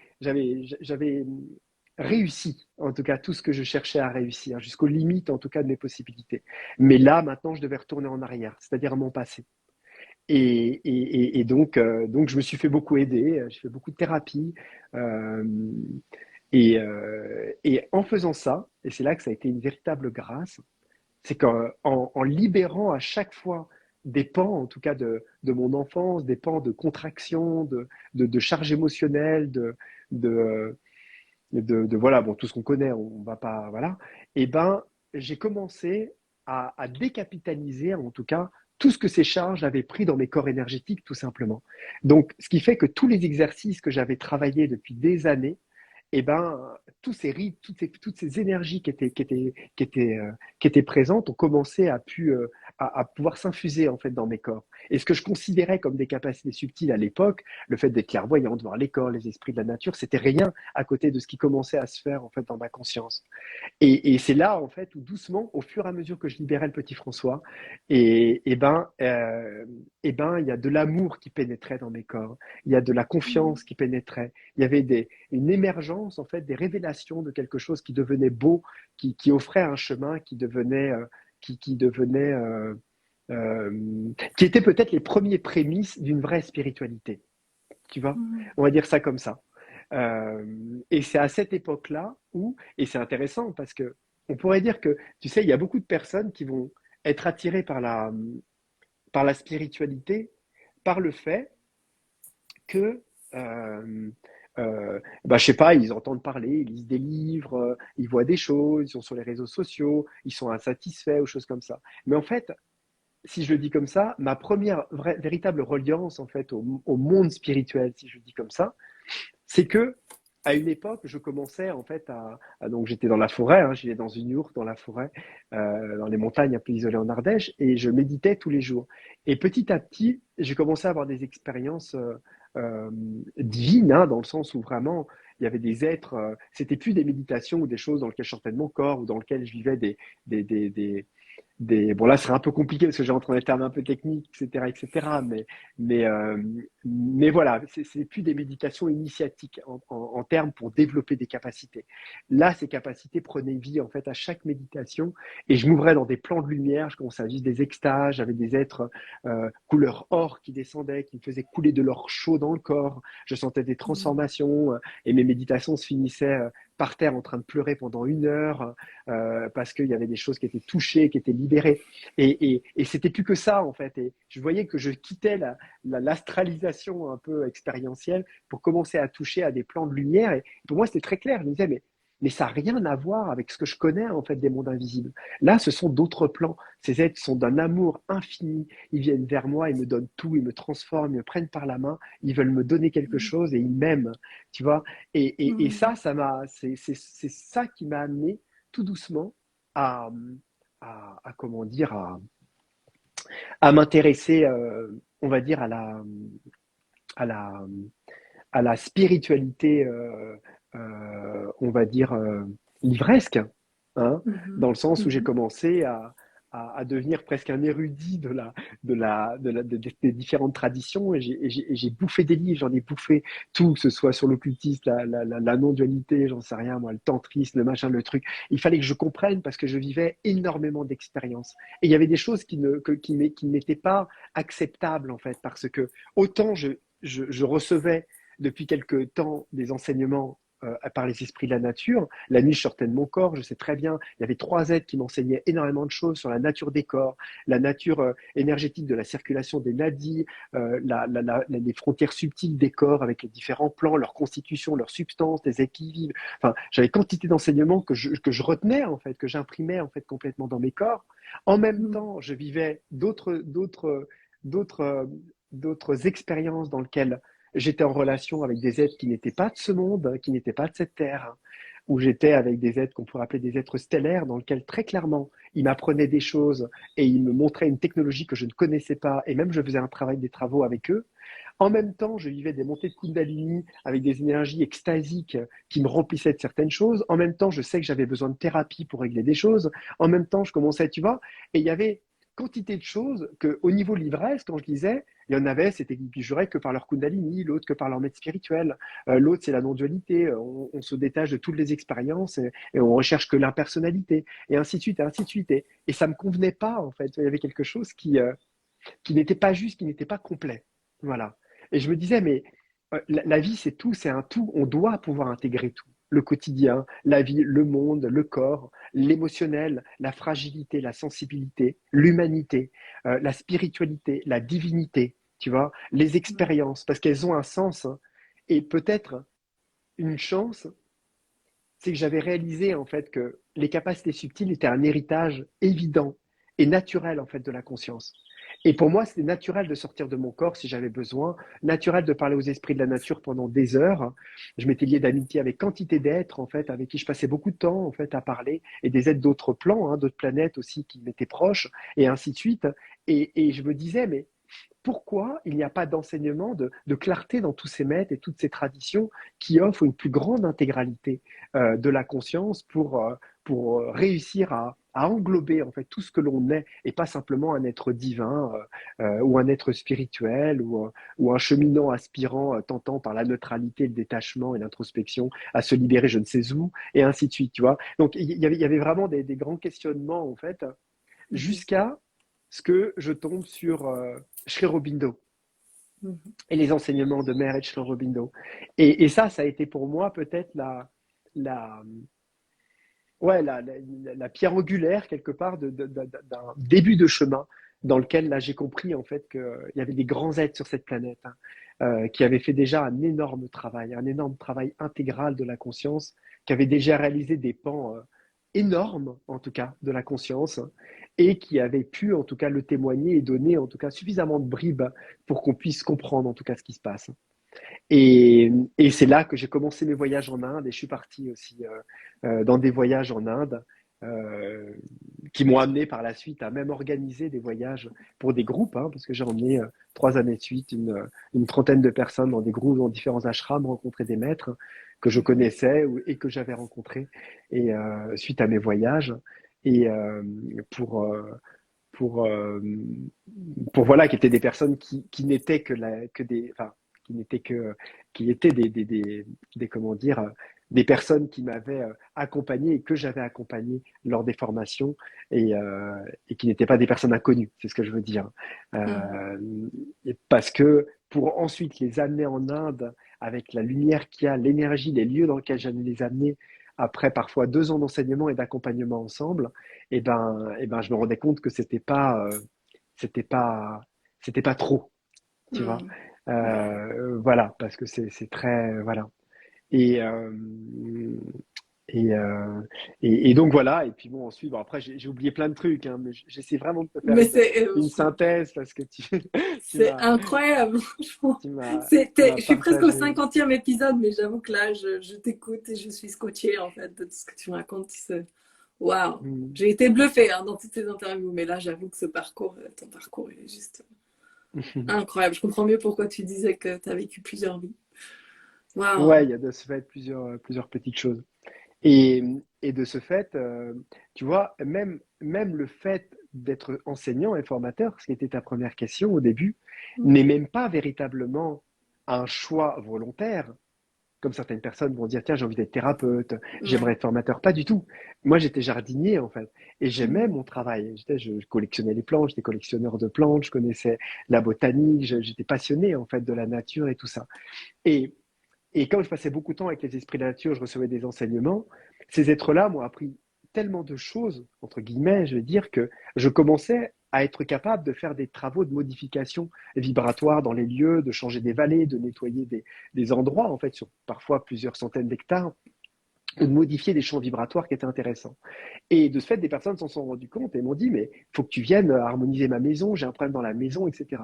réussi, en tout cas tout ce que je cherchais à réussir, jusqu'aux limites en tout cas de mes possibilités. Mais là, maintenant, je devais retourner en arrière, c'est-à-dire à mon passé. Et donc, je me suis fait beaucoup aider. J'ai fait beaucoup de thérapie. euh, et en faisant ça, et c'est là que ça a été une véritable grâce, c'est qu'en libérant à chaque fois des pans, en tout cas de mon enfance, des pans de contraction, de charge émotionnelle, de, voilà, bon, tout ce qu'on connaît, on va pas, voilà, et ben, j'ai commencé à décapitaliser, en tout cas, tout ce que ces charges avaient pris dans mes corps énergétiques, tout simplement. Donc, ce qui fait que tous les exercices que j'avais travaillés depuis des années, et ben, tous ces rites, toutes ces énergies qui étaient présentes ont commencé à pouvoir s'infuser en fait dans mes corps. Et ce que je considérais comme des capacités subtiles à l'époque, le fait d'être clairvoyant, de voir les corps, les esprits de la nature, c'était rien à côté de ce qui commençait à se faire en fait dans ma conscience. Et c'est là, en fait, où doucement, au fur et à mesure que je libérais le petit François, et ben, il y a de l'amour qui pénétrait dans mes corps, il y a de la confiance qui pénétrait, il y avait une émergence, en fait, des révélations de quelque chose qui devenait beau, qui offrait un chemin qui devenait, qui était peut-être les premiers prémices d'une vraie spiritualité. Tu vois, Mhm. on va dire ça comme ça. Et c'est à cette époque-là où, et c'est intéressant parce que on pourrait dire que, tu sais, il y a beaucoup de personnes qui vont être attirées par la spiritualité, par le fait que, bah, je sais pas, ils entendent parler, ils lisent des livres, ils voient des choses, ils sont sur les réseaux sociaux, ils sont insatisfaits ou choses comme ça. Mais en fait, si je le dis comme ça, ma première véritable reliance en fait au monde spirituel, si je le dis comme ça, c'est que à une époque, je commençais en fait donc j'étais dans la forêt, hein, j'allais dans une yourte dans la forêt, dans les montagnes un peu isolées en Ardèche, et je méditais tous les jours. Et petit à petit, j'ai commencé à avoir des expériences euh, divines, hein, dans le sens où vraiment il y avait des êtres. C'était plus des méditations ou des choses dans lesquelles je sortais de mon corps ou dans lesquelles je vivais des, des, des, bon là c'est un peu compliqué parce que j'ai rentré dans des termes un peu techniques, etc., mais, euh, mais voilà, c'est plus des méditations initiatiques en termes pour développer des capacités. Là, ces capacités prenaient vie en fait à chaque méditation et je m'ouvrais dans des plans de lumière, je commençais à vivre des extases, j'avais des êtres couleur or qui descendaient, qui me faisaient couler de l'or chaud dans le corps, je sentais des transformations et mes méditations se finissaient par terre en train de pleurer pendant 1 heure parce qu'il y avait des choses qui étaient touchées, qui étaient libérées. Et c'était plus que ça, en fait. Et je voyais que je quittais l'astralisation un peu expérientielle pour commencer à toucher à des plans de lumière. Et pour moi, c'était très clair. Je me disais, mais ça n'a rien à voir avec ce que je connais, en fait, des mondes invisibles. Là, ce sont d'autres plans. Ces êtres sont d'un amour infini. Ils viennent vers moi, ils me donnent tout, ils me transforment, ils me prennent par la main, ils veulent me donner quelque chose et ils m'aiment, tu vois. Et ça, Mhm. c'est ça qui m'a amené tout doucement à, comment dire, à m'intéresser, on va dire, à la, à la spiritualité, on va dire, livresque, hein, dans Mhm. le sens où j'ai Mhm. commencé à devenir presque un érudit des différentes traditions et j'ai bouffé des livres, j'en ai bouffé tout, que ce soit sur l'occultisme, la non-dualité, j'en sais rien, moi, le tantrisme, le machin, le truc. Il fallait que je comprenne parce que je vivais énormément d'expériences. Et il y avait des choses qui n'étaient pas acceptables, en fait, parce que autant je recevais depuis quelque temps des enseignements par les esprits de la nature. La nuit, je sortais de mon corps, je sais très bien. Il y avait trois êtres qui m'enseignaient énormément de choses sur la nature des corps, la nature énergétique de la circulation des nadis, les frontières subtiles des corps avec les différents plans, leur constitution, leur substance, les équilibres. Enfin, j'avais quantité d'enseignements que je retenais, en fait, que j'imprimais en fait, complètement dans mes corps. En même Mm. temps, je vivais d'autres, euh, d'autres expériences dans lesquelles j'étais en relation avec des êtres qui n'étaient pas de ce monde, qui n'étaient pas de cette terre, où j'étais avec des êtres qu'on pourrait appeler des êtres stellaires, dans lesquels très clairement, ils m'apprenaient des choses et ils me montraient une technologie que je ne connaissais pas, et même je faisais des travaux avec eux. En même temps, je vivais des montées de Kundalini avec des énergies extasiques qui me remplissaient de certaines choses. En même temps, je sais que j'avais besoin de thérapie pour régler des choses. En même temps, je commençais, tu vois, et il y avait quantité de choses que, au niveau l'ivresse, quand je disais, il y en avait, c'était qui juraient que par leur Kundalini, l'autre que par leur maître spirituel, l'autre c'est la non-dualité, on se détache de toutes les expériences et on recherche que l'impersonnalité, et ainsi de suite, et ainsi de suite. Et ça me convenait pas, en fait. Il y avait quelque chose qui n'était pas juste, qui n'était pas complet. Voilà. Et je me disais, mais la vie, c'est tout, c'est un tout. On doit pouvoir intégrer tout. Le quotidien, la vie, le monde, le corps, l'émotionnel, la fragilité, la sensibilité, l'humanité, la spiritualité, la divinité, tu vois, les expériences, parce qu'elles ont un sens. Hein. Et peut-être une chance, c'est que j'avais réalisé en fait que les capacités subtiles étaient un héritage évident et naturel en fait de la conscience. Et pour moi, c'était naturel de sortir de mon corps si j'avais besoin, naturel de parler aux esprits de la nature pendant des heures. Je m'étais lié d'amitié avec quantité d'êtres en fait, avec qui je passais beaucoup de temps en fait à parler, et des êtres d'autres plans, hein, d'autres planètes aussi qui m'étaient proches, et ainsi de suite. Et je me disais, mais pourquoi il n'y a pas d'enseignement, de clarté dans tous ces maîtres et toutes ces traditions qui offrent une plus grande intégralité de la conscience pour réussir à englober en fait tout ce que l'on est et pas simplement un être divin ou un être spirituel ou un cheminant aspirant tentant par la neutralité, le détachement et l'introspection à se libérer je ne sais où et ainsi de suite, tu vois. Donc il y avait vraiment des grands questionnements en fait Mhm. jusqu'à ce que je tombe sur Sri Aurobindo Mhm. et les enseignements de Mère et de Sri Aurobindo. Et ça a été pour moi peut-être la, ouais, la pierre angulaire quelque part d'un début de chemin dans lequel là j'ai compris en fait qu'il y avait des grands êtres sur cette planète hein, qui avaient fait déjà un énorme travail intégral de la conscience, qui avaient déjà réalisé des pans énormes en tout cas de la conscience et qui avaient pu en tout cas le témoigner et donner en tout cas suffisamment de bribes pour qu'on puisse comprendre en tout cas ce qui se passe. Et c'est là que j'ai commencé mes voyages en Inde et je suis parti aussi dans des voyages en Inde euh, qui m'ont amené par la suite à même organiser des voyages pour des groupes, hein, parce que j'ai emmené 3 années de suite une trentaine de personnes dans des groupes, dans différents ashrams, rencontrer des maîtres que je Mhm. connaissais et que j'avais rencontrés et suite à mes voyages et pour pour, euh, pour voilà, qui étaient des personnes qui n'étaient que des, enfin, qui n'étaient que, qui étaient comment dire, des personnes qui m'avaient accompagné et que j'avais accompagné lors des formations et qui n'étaient pas des personnes inconnues, c'est ce que je veux dire. Mhm. Euh, Parce que pour ensuite les amener en Inde avec la lumière qu'il y a, l'énergie, les lieux dans lesquels j'allais les amener, après parfois 2 ans d'enseignement et d'accompagnement ensemble, et ben, je me rendais compte que c'était pas, c'était pas trop, tu vois. Mhm. Ouais. Voilà, parce que c'est très, voilà. Et, et, euh, et donc voilà. Et puis bon, ensuite, bon, après, j'ai oublié plein de trucs, hein, mais j'essaie vraiment de te faire Mais c'est une synthèse parce que tu c'est m'as, incroyable, franchement. tu m'as Je suis presque au partagé. 50e épisode, mais j'avoue que là, je t'écoute et je suis scotchée en fait de tout ce que tu me racontes. Waouh! Mm. J'ai été bluffée hein, dans toutes ces interviews, mais là, j'avoue que ton parcours, il est juste incroyable. Je comprends mieux pourquoi tu disais que tu as vécu plusieurs vies. Waouh! Ouais, il y a de ce fait plusieurs petites choses. Et, et de ce fait, tu vois, même le fait d'être enseignant et formateur, ce qui était ta première question au début, n'est même pas véritablement un choix volontaire, comme certaines personnes vont dire, tiens, j'ai envie d'être thérapeute, j'aimerais Ouais. être formateur. Pas du tout. Moi, j'étais jardinier, en fait. Et j'aimais Mhm. mon travail. Je collectionnais les plantes, j'étais collectionneur de plantes, je connaissais la botanique, j'étais passionné, en fait, de la nature et tout ça. Et, et comme je passais beaucoup de temps avec les esprits de la nature, je recevais des enseignements, ces êtres-là m'ont appris tellement de choses, entre guillemets, je vais dire, que je commençais à être capable de faire des travaux de modification vibratoire dans les lieux, de changer des vallées, de nettoyer des endroits, en fait, sur parfois plusieurs centaines d'hectares, ou de modifier des champs vibratoires qui étaient intéressants. Et de ce fait, des personnes s'en sont rendues compte et m'ont dit, mais il faut que tu viennes harmoniser ma maison, j'ai un problème dans la maison, etc.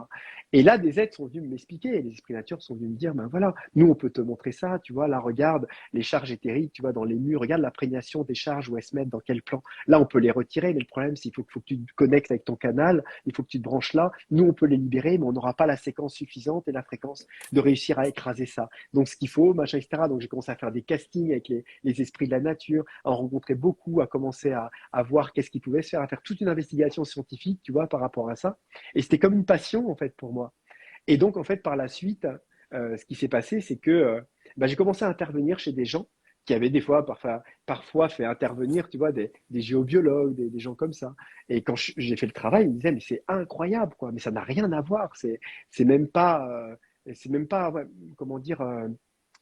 Et là, des êtres sont venus m'expliquer, les esprits nature sont venus me dire, ben voilà, nous, on peut te montrer ça, tu vois, là, regarde les charges éthériques, tu vois, dans les murs, regarde l'imprégnation des charges, où elles se mettent, dans quel plan. Là, on peut les retirer, mais le problème, c'est qu'il faut que tu te connectes avec ton canal, il faut que tu te branches là. Nous, on peut les libérer, mais on n'aura pas la séquence suffisante et la fréquence de réussir à écraser ça. Donc, ce qu'il faut, machin, etc. Donc, j'ai commencé à faire des castings avec les esprits de la nature, à en rencontrer beaucoup, à commencer à voir qu'est-ce qui pouvait se faire, à faire toute une investigation scientifique, tu vois, par rapport à ça. Et c'était comme une passion, en fait, pour moi. Et donc, en fait, par la suite, ce qui s'est passé, c'est que bah, j'ai commencé à intervenir chez des gens qui avaient des fois, parfois fait intervenir, tu vois, des géobiologues, des gens comme ça. Et quand j'ai fait le travail, ils me disaient, mais c'est incroyable, quoi, mais ça n'a rien à voir, c'est même pas, ouais, comment dire,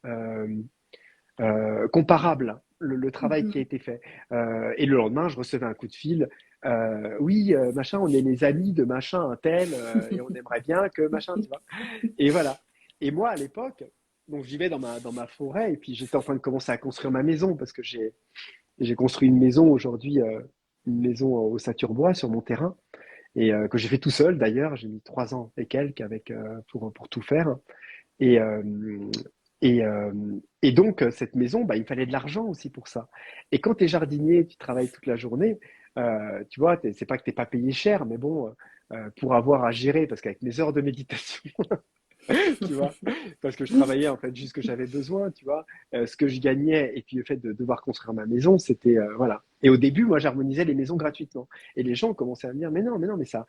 euh, comparable, le travail qui a Mhm. été fait. Et le lendemain, je recevais un coup de fil. Oui, machin, on est les amis de machin, un tel, et on aimerait bien que machin, tu vois. Et voilà. Et moi, à l'époque, donc je vivais dans ma forêt, et puis j'étais en train de commencer à construire ma maison, parce que j'ai construit une maison aujourd'hui, une maison au Saturbois sur mon terrain, et que j'ai fait tout seul d'ailleurs. J'ai mis 3 ans et quelques pour tout faire. Et, euh, et, euh, et donc, cette maison, bah, il me fallait de l'argent aussi pour ça. Et quand tu es jardinier, tu travailles toute la journée, tu vois, c'est pas que t'es pas payé cher, mais bon, pour avoir à gérer, parce qu'avec mes heures de méditation, tu vois, parce que je travaillais en fait juste ce que j'avais besoin, tu vois, ce que je gagnais, et puis le fait de devoir construire ma maison, c'était, voilà. Et au début, moi, j'harmonisais les maisons gratuitement. Et les gens commençaient à me dire, mais non, mais ça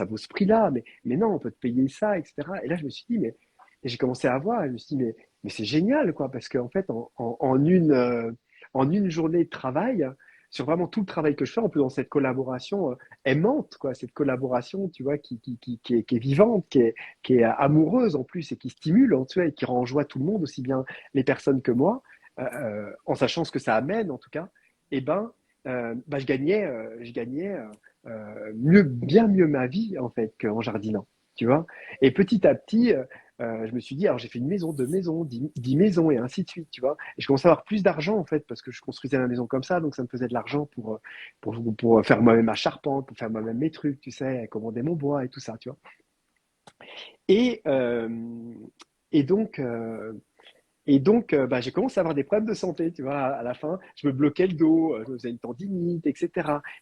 vaut ce prix-là, mais non, on peut te payer ça, etc. Et là, je me suis dit, mais, et j'ai commencé à voir, et je me suis dit, mais c'est génial, quoi, parce qu'en fait, en une journée de travail, sur vraiment tout le travail que je fais, en plus dans cette collaboration aimante, quoi, cette collaboration, tu vois, qui est vivante, qui est amoureuse en plus et qui stimule en tu vois, et qui rend en joie tout le monde, aussi bien les personnes que moi, en sachant ce que ça amène en tout cas, et ben, bah, je gagnais bien mieux ma vie en fait qu'en jardinant, tu vois. Et petit à petit, je me suis dit, alors j'ai fait une maison, 2 maisons, 10 maisons et ainsi de suite, tu vois. Et je commençais à avoir plus d'argent en fait parce que je construisais ma maison comme ça, donc ça me faisait de l'argent pour faire moi-même ma charpente, pour faire moi-même mes trucs, tu sais, commander mon bois et tout ça, tu vois. Et, euh, et donc, euh, bah, j'ai commencé à avoir des problèmes de santé, tu vois, à la fin, je me bloquais le dos, je me faisais une tendinite, etc.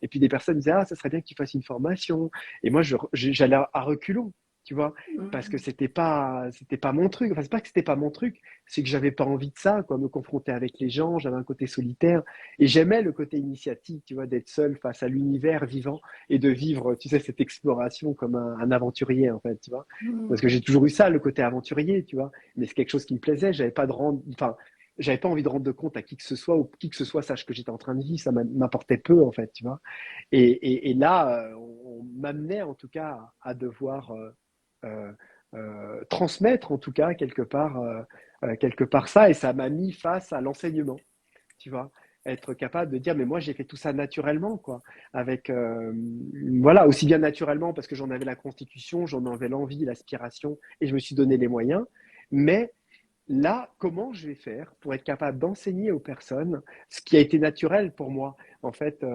Et puis des personnes disaient, ah, ça serait bien que tu fasses une formation. Et moi, j'allais à reculons, tu vois, parce que Mhm. c'était pas mon truc. Enfin, c'est pas que c'était pas mon truc, c'est que j'avais pas envie de ça, quoi, me confronter avec les gens, j'avais un côté solitaire. Et j'aimais le côté initiatique, tu vois, d'être seul face à l'univers vivant et de vivre, tu sais, cette exploration comme un aventurier, en fait, tu vois. Parce que Mhm. j'ai toujours eu ça, le côté aventurier, tu vois, mais c'est quelque chose qui me plaisait. J'avais pas envie de rendre de compte à qui que ce soit ou qui que ce soit sache que j'étais en train de vivre. Ça m'apportait peu en fait, tu vois. Et là, on m'amenait en tout cas à devoir euh, transmettre en tout cas quelque part ça, et ça m'a mis face à l'enseignement, tu vois. Être capable de dire, mais moi j'ai fait tout ça naturellement, quoi. Avec, voilà, aussi bien naturellement parce que j'en avais la constitution, j'en avais l'envie, l'aspiration, et je me suis donné les moyens. Mais là, comment je vais faire pour être capable d'enseigner aux personnes ce qui a été naturel pour moi, en fait,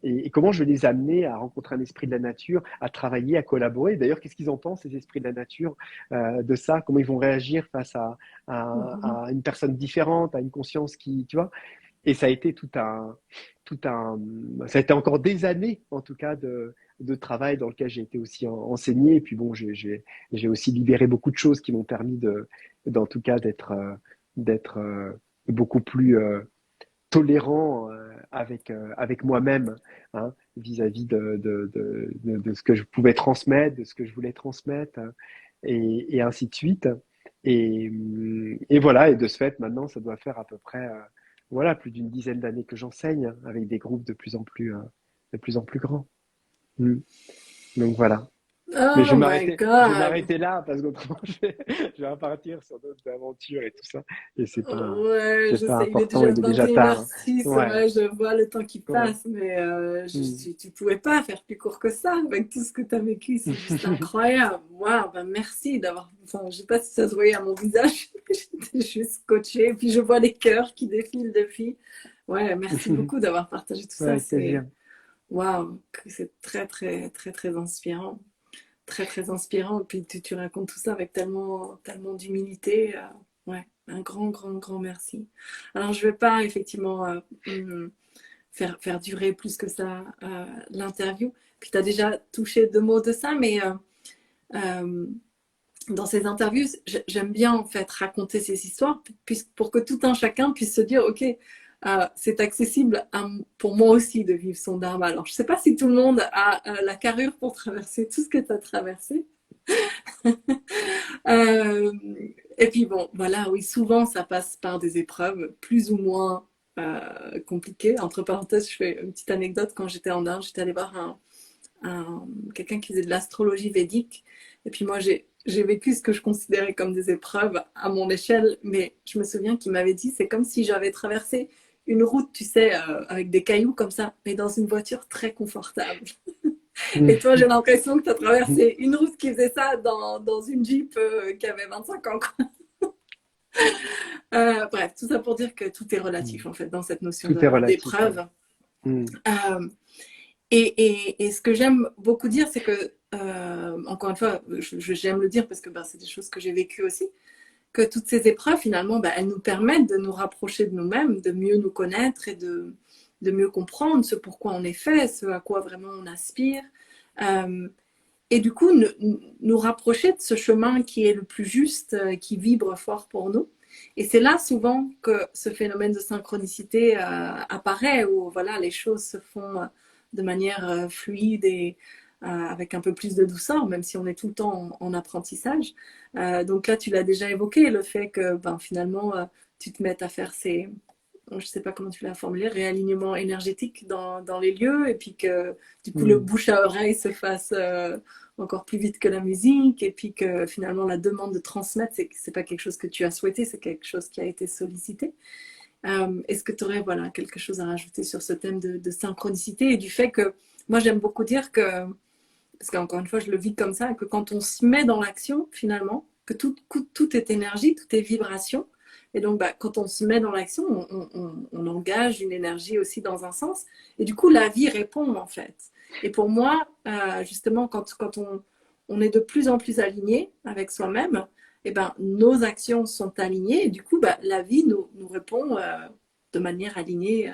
et comment je vais les amener à rencontrer un esprit de la nature, à travailler, à collaborer. D'ailleurs, qu'est-ce qu'ils en pensent, ces esprits de la nature, de ça? Comment ils vont réagir face Mhm. à une personne différente, à une conscience qui, tu vois? Et ça a été tout un, ça a été encore des années, en tout cas, de travail dans lequel j'ai été aussi enseigné. Et puis bon, j'ai aussi libéré beaucoup de choses qui m'ont permis d'en tout cas, d'être beaucoup plus tolérant avec moi-même, hein, vis-à-vis de ce que je pouvais transmettre, de ce que je voulais transmettre, et ainsi de suite. Et voilà, et de ce fait, maintenant, ça doit faire à peu près voilà, plus d'une dizaine d'années que j'enseigne avec des groupes de plus en plus grands. Mm. Donc voilà. Mais Oh my je vais God. m'arrêter là parce qu'autrement je vais repartir sur d'autres aventures et tout ça. Et Ouais, c'est je pas sais, il est important, déjà il est déjà tard, hein. 21h06, Ouais, ouais, je vois le temps qui ouais. passe, mais Mm. tu pouvais pas faire plus court que ça avec tout ce que tu as vécu, c'est juste incroyable. Waouh, ben merci d'avoir, enfin, je sais pas si ça se voyait à mon visage, j'étais juste scotchée, et puis je vois les cœurs qui défilent depuis. Ouais, merci beaucoup d'avoir partagé tout Ouais, ça, avec c'est, plaisir. waouh, c'est très inspirant. Très, très inspirant. Et puis tu racontes tout ça avec tellement d'humilité. Ouais, un grand merci. Alors, je ne vais pas effectivement faire durer plus que ça l'interview. Puis tu as déjà touché deux mots de ça, mais euh, dans ces interviews, j'aime bien en fait raconter ces histoires pour que tout un chacun puisse se dire, ok, c'est accessible pour moi aussi de vivre son dharma. Alors, je ne sais pas si tout le monde a la carrure pour traverser tout ce que tu as traversé, euh, et puis bon, voilà, oui, souvent ça passe par des épreuves plus ou moins compliquées. Entre parenthèses, je fais une petite anecdote. Quand j'étais en Inde, j'étais allée voir quelqu'un qui faisait de l'astrologie védique. Et puis moi, j'ai vécu ce que je considérais comme des épreuves à mon échelle, mais je me souviens qu'il m'avait dit, c'est comme si j'avais traversé une route, tu sais, avec des cailloux comme ça, mais dans une voiture très confortable. Et toi, j'ai l'impression que tu as traversé une route qui faisait ça dans une Jeep qui avait 25 ans. Quoi. Bref, tout ça pour dire que tout est relatif, en fait, dans cette notion Tout est relatif, ouais. d'épreuve. Mm. Euh, et ce que j'aime beaucoup dire, c'est que, encore une fois, j'aime le dire parce que ben, c'est des choses que j'ai vécues aussi, que toutes ces épreuves, finalement, ben, elles nous permettent de nous rapprocher de nous-mêmes, de mieux nous connaître et de mieux comprendre ce pourquoi on est fait, ce à quoi vraiment on aspire. Euh, et du coup, nous rapprocher de ce chemin qui est le plus juste, qui vibre fort pour nous. Et c'est là souvent que ce phénomène de synchronicité apparaît, où voilà, les choses se font de manière fluide et avec un peu plus de douceur, même si on est tout le temps en apprentissage. Donc là, tu l'as déjà évoqué, le fait que ben, finalement, tu te mettes à faire ces, je ne sais pas comment tu l'as formulé, réalignement énergétique dans les lieux, et puis que du coup le Mm. bouche à oreille se fasse encore plus vite que la musique, et puis que finalement la demande de transmettre, c'est pas quelque chose que tu as souhaité, c'est quelque chose qui a été sollicité. Est-ce que tu aurais voilà, quelque chose à rajouter sur ce thème de synchronicité et du fait que moi j'aime beaucoup dire que, parce qu'encore une fois je le vis comme ça, que quand on se met dans l'action finalement, que tout est énergie, tout est vibration, et donc, bah, quand on se met dans l'action, on engage une énergie aussi dans un sens. Et du coup, la vie répond, en fait. Et pour moi, justement, quand on est de plus en plus aligné avec soi-même, eh ben, nos actions sont alignées. Et du coup, bah, la vie nous répond de manière alignée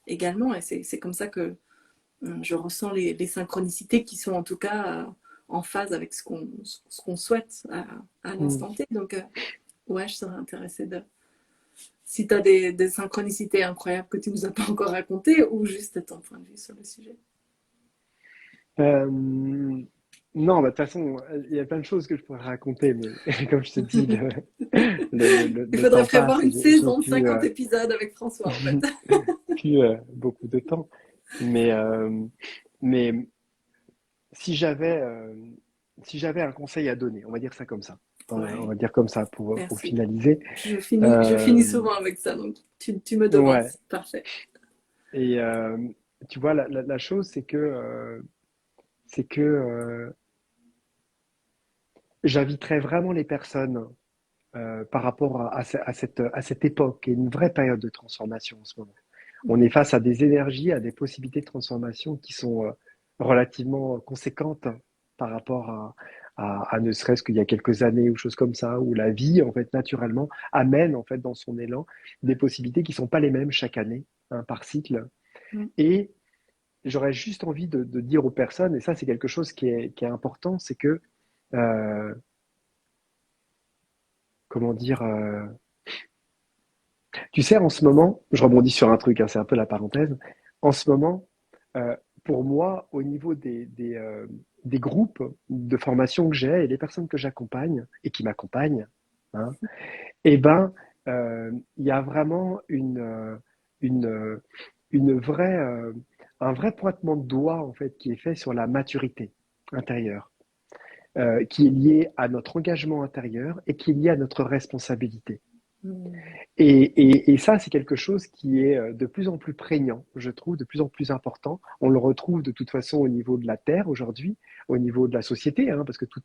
également. Et c'est comme ça que je ressens les synchronicités qui sont en tout cas en phase avec ce qu'on souhaite à Mm. l'instant T. Donc, ouais, je serais intéressée de si tu as des synchronicités incroyables que tu nous as pas encore racontées ou juste ton point de vue sur le sujet. Non, bah, de toute façon, il y a plein de choses que je pourrais raconter, mais comme je te dis, Il le faudrait temps prévoir passe et une j'ai saison de 50 épisodes avec François, en fait. plus beaucoup de temps. Mais, mais si j'avais si j'avais un conseil à donner, on va dire ça comme ça. On Ouais, va dire comme ça pour merci. finaliser. Je finis Euh, souvent avec ça, donc tu me ouais. devances. Parfait. Et tu vois, la chose, c'est que j'inviterais vraiment les personnes par rapport à cette époque, et une vraie période de transformation en ce moment. On est face à des énergies, à des possibilités de transformation qui sont relativement conséquentes par rapport à ne serait-ce qu'il y a quelques années ou choses comme ça, où la vie, en fait, naturellement, amène, en fait, dans son élan, des possibilités qui sont pas les mêmes chaque année, hein, par cycle. Mm. Et j'aurais juste envie de dire aux personnes, et ça, c'est quelque chose qui est important, c'est que, euh, comment dire, Tu sais, en ce moment, je rebondis sur un truc, hein, c'est un peu la parenthèse. En ce moment, pour moi, au niveau des groupes de formation que j'ai et les personnes que j'accompagne et qui m'accompagnent, hein, eh ben, il y a vraiment une, euh, une vraie, un vrai pointement de doigt en fait qui est fait sur la maturité intérieure, qui est lié à notre engagement intérieur et qui est lié à notre responsabilité. Mm. Et ça, c'est quelque chose qui est de plus en plus prégnant, je trouve, de plus en plus important. On le retrouve de toute façon au niveau de la Terre aujourd'hui, au niveau de la société, hein, parce que tout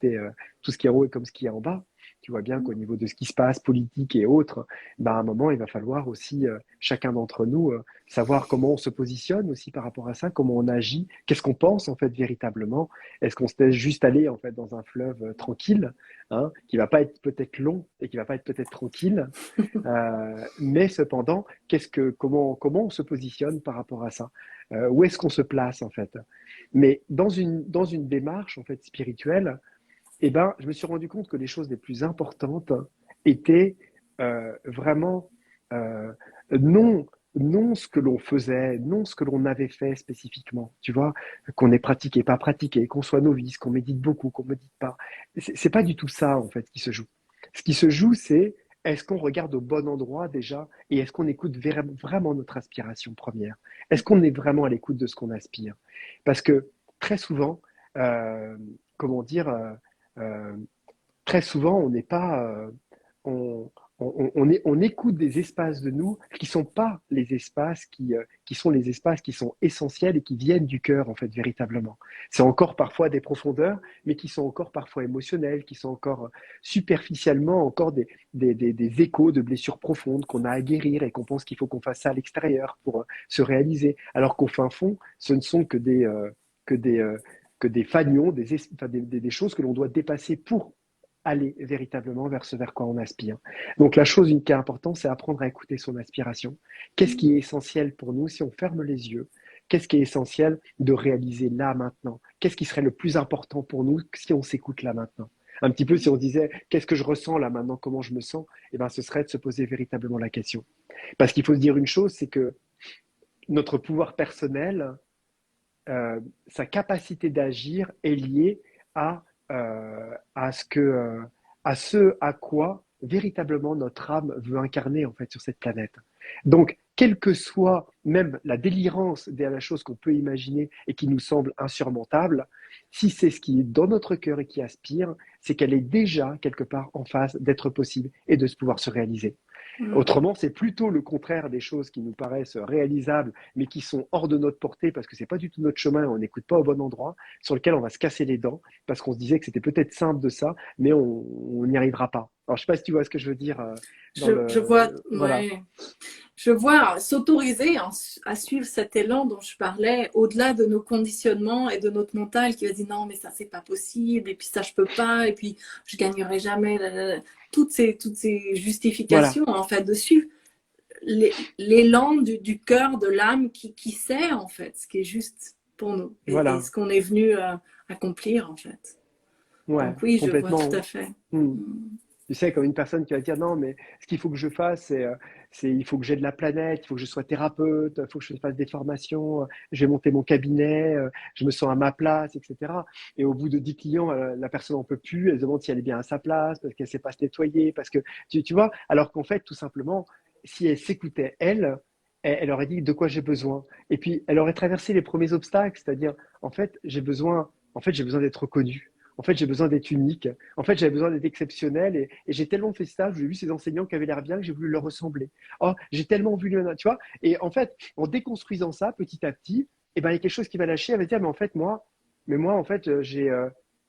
ce qui est en haut est comme ce qui est en bas. Tu vois bien qu'au niveau de ce qui se passe, politique et autres, ben, à un moment, il va falloir aussi, chacun d'entre nous, savoir comment on se positionne aussi par rapport à ça, comment on agit, qu'est-ce qu'on pense en fait véritablement. Est-ce qu'on se laisse juste aller en fait dans un fleuve tranquille, hein, qui va pas être peut-être long et qui va pas être peut-être tranquille, mais cependant, comment on se positionne par rapport à ça? Où est-ce qu'on se place en fait? Mais dans une démarche en fait spirituelle, eh ben, je me suis rendu compte que les choses les plus importantes étaient vraiment euh, non, non ce que l'on faisait, non ce que l'on avait fait spécifiquement. Tu vois, qu'on ait pratiqué, pas pratiqué, qu'on soit novice, qu'on médite beaucoup, qu'on médite pas. C'est pas du tout ça en fait qui se joue. Ce qui se joue, c'est est-ce qu'on regarde au bon endroit déjà et est-ce qu'on écoute vraiment notre aspiration première? Est-ce qu'on est vraiment à l'écoute de ce qu'on aspire? Parce que très souvent, euh, comment dire, euh, très souvent, on n'est pas, on, on écoute des espaces de nous qui sont pas les espaces qui sont les espaces qui sont essentiels et qui viennent du cœur en fait véritablement. C'est encore parfois des profondeurs, mais qui sont encore parfois émotionnelles, qui sont encore superficiellement encore des échos de blessures profondes qu'on a à guérir et qu'on pense qu'il faut qu'on fasse ça à l'extérieur pour se réaliser, alors qu'au fin fond, ce ne sont que des, euh, que des fanions, enfin, des choses que l'on doit dépasser pour aller véritablement vers ce vers quoi on aspire. Donc la chose qui est importante, c'est apprendre à écouter son aspiration. Qu'est-ce qui est essentiel pour nous si on ferme les yeux? Qu'est-ce qui est essentiel de réaliser là maintenant? Qu'est-ce qui serait le plus important pour nous si on s'écoute là maintenant? Un petit peu si on disait qu'est-ce que je ressens là maintenant, comment je me sens, eh ben, ce serait de se poser véritablement la question. Parce qu'il faut se dire une chose, c'est que notre pouvoir personnel, sa capacité d'agir est liée à à ce à quoi véritablement notre âme veut incarner en fait sur cette planète. Donc, quelle que soit même la délirance de la chose qu'on peut imaginer et qui nous semble insurmontable, si c'est ce qui est dans notre cœur et qui aspire, c'est qu'elle est déjà quelque part en phase d'être possible et de pouvoir se réaliser. Mm. Autrement, c'est plutôt le contraire des choses qui nous paraissent réalisables, mais qui sont hors de notre portée parce que c'est pas du tout notre chemin, on n'écoute pas au bon endroit, sur lequel on va se casser les dents parce qu'on se disait que c'était peut-être simple de ça, mais on n'y arrivera pas. Alors, je sais pas si tu vois ce que je veux dire dans Je vois, voilà, ouais. Je vois s'autoriser à suivre cet élan dont je parlais, au-delà de nos conditionnements et de notre mental qui va dire non, mais ça, c'est pas possible, et puis ça, je peux pas, et puis je gagnerai jamais. Toutes ces voilà, justifications, en fait, de suivre l'élan du cœur, de l'âme qui sait, en fait, ce qui est juste pour nous et voilà, ce qu'on est venu accomplir, en fait. ouais, Donc, oui, je vois tout complètement. à fait. Hmm. Tu sais, comme une personne qui va dire non, mais ce qu'il faut que je fasse, il faut que j'aide la planète, il faut que je sois thérapeute, il faut que je fasse des formations, je vais monter mon cabinet, je me sens à ma place, etc. Et au bout de 10 clients, la personne n'en peut plus, elle se demande si elle est bien à sa place, parce qu'elle ne sait pas se nettoyer, parce que, tu vois, alors qu'en fait, tout simplement, si elle s'écoutait, elle aurait dit de quoi j'ai besoin. Et puis, elle aurait traversé les premiers obstacles, c'est-à-dire, j'ai besoin d'être reconnu. En fait, j'ai besoin d'être unique. En fait, j'avais besoin d'être exceptionnel et j'ai tellement fait ça, j'ai vu ces enseignants qui avaient l'air bien que j'ai voulu leur ressembler. Oh, j'ai tellement vu le, tu vois. Et en fait, en déconstruisant ça petit à petit, eh ben, il y a quelque chose qui va lâcher. Elle va dire, mais en fait, moi, en fait, j'ai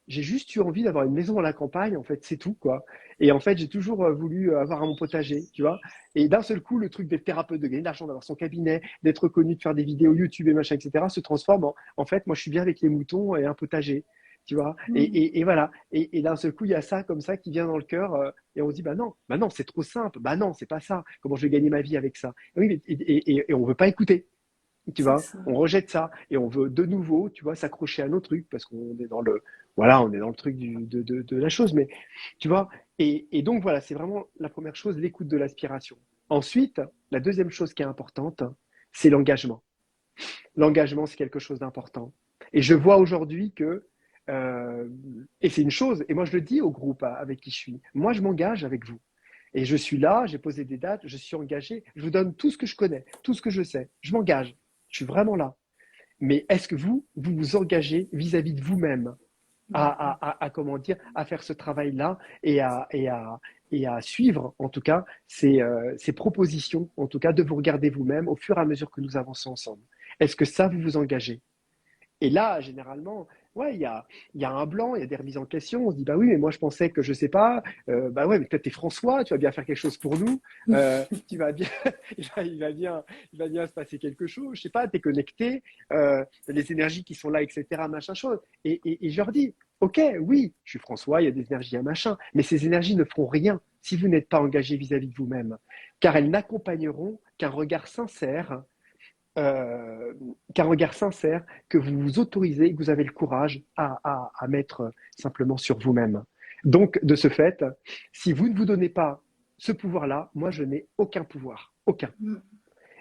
juste eu envie d'avoir une maison à la campagne. En fait, c'est tout, quoi. Et en fait, j'ai toujours voulu avoir mon potager, tu vois. Et d'un seul coup, le truc d'être thérapeute, de gagner de l'argent, d'avoir son cabinet, d'être connu, de faire des vidéos YouTube et machin, etc., se transforme en fait, moi, je suis bien avec les moutons et un potager, tu vois. Mm. Et voilà. Et d'un seul coup, il y a ça comme ça qui vient dans le cœur et on se dit, bah non, c'est trop simple. Bah non, c'est pas ça. Comment je vais gagner ma vie avec ça? Oui, et on veut pas écouter, tu C'est vois. ça. On rejette ça et on veut de nouveau, tu vois, s'accrocher à nos trucs parce qu'on est dans le, voilà, on est dans le truc de la chose. Mais tu vois, et donc voilà, c'est vraiment la première chose, l'écoute de l'aspiration. Ensuite, la deuxième chose qui est importante, c'est l'engagement. L'engagement, c'est quelque chose d'important. Et je vois aujourd'hui que, euh, et c'est une chose, et moi je le dis au groupe avec qui je suis, moi je m'engage avec vous. Et je suis là, j'ai posé des dates, je suis engagé, je vous donne tout ce que je connais, tout ce que je sais. Je m'engage, je suis vraiment là. Mais est-ce que vous vous engagez vis-à-vis de vous-même comment dire, à faire ce travail-là et à suivre, en tout cas, ces propositions, en tout cas, de vous regarder vous-même au fur et à mesure que nous avançons ensemble. Est-ce que ça, vous vous engagez? Et là, généralement, ouais, il y a un blanc, il y a des remises en question. On se dit, bah oui, mais moi je pensais que je sais pas. Bah ouais, mais peut-être t'es François, tu vas bien faire quelque chose pour nous. Tu vas bien, il va bien se passer quelque chose. Je sais pas, t'es connecté, les énergies qui sont là, etc. Machin chose. Et je leur dis, ok, oui, je suis François, il y a des énergies à machin, mais ces énergies ne feront rien si vous n'êtes pas engagé vis-à-vis de vous-même, car elles n'accompagneront euh, qu'un regard sincère que vous vous autorisez, que vous avez le courage à mettre simplement sur vous-même. Donc, de ce fait, si vous ne vous donnez pas ce pouvoir-là, moi, je n'ai aucun pouvoir, aucun.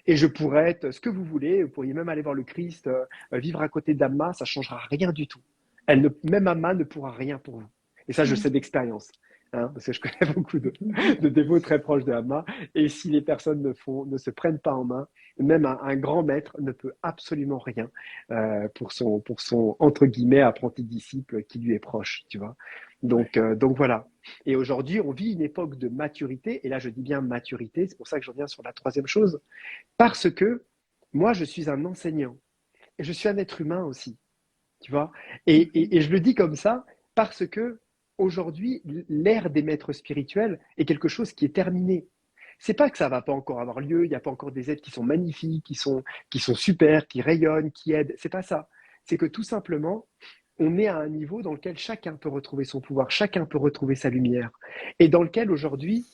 Et je pourrais être ce que vous voulez, vous pourriez même aller voir le Christ, vivre à côté d'Amma, ça ne changera rien du tout. Même Amma ne pourra rien pour vous. Et ça, je sais d'expérience. Hein, parce que je connais beaucoup de dévots très proches de Amma. Et si les personnes ne se prennent pas en main, même un grand maître ne peut absolument rien pour son, entre guillemets, apprenti disciple qui lui est proche, tu vois. Donc voilà. Et aujourd'hui, on vit une époque de maturité. Et là, je dis bien maturité. C'est pour ça que je reviens sur la troisième chose. Parce que moi, je suis un enseignant. Et je suis un être humain aussi, tu vois. Et je le dis comme ça parce que aujourd'hui, l'ère des maîtres spirituels est quelque chose qui est terminé. C'est pas que ça va pas encore avoir lieu, il n'y a pas encore des êtres qui sont magnifiques, qui sont super, qui rayonnent, qui aident. C'est pas ça. C'est que tout simplement, on est à un niveau dans lequel chacun peut retrouver son pouvoir, chacun peut retrouver sa lumière. Et dans lequel aujourd'hui,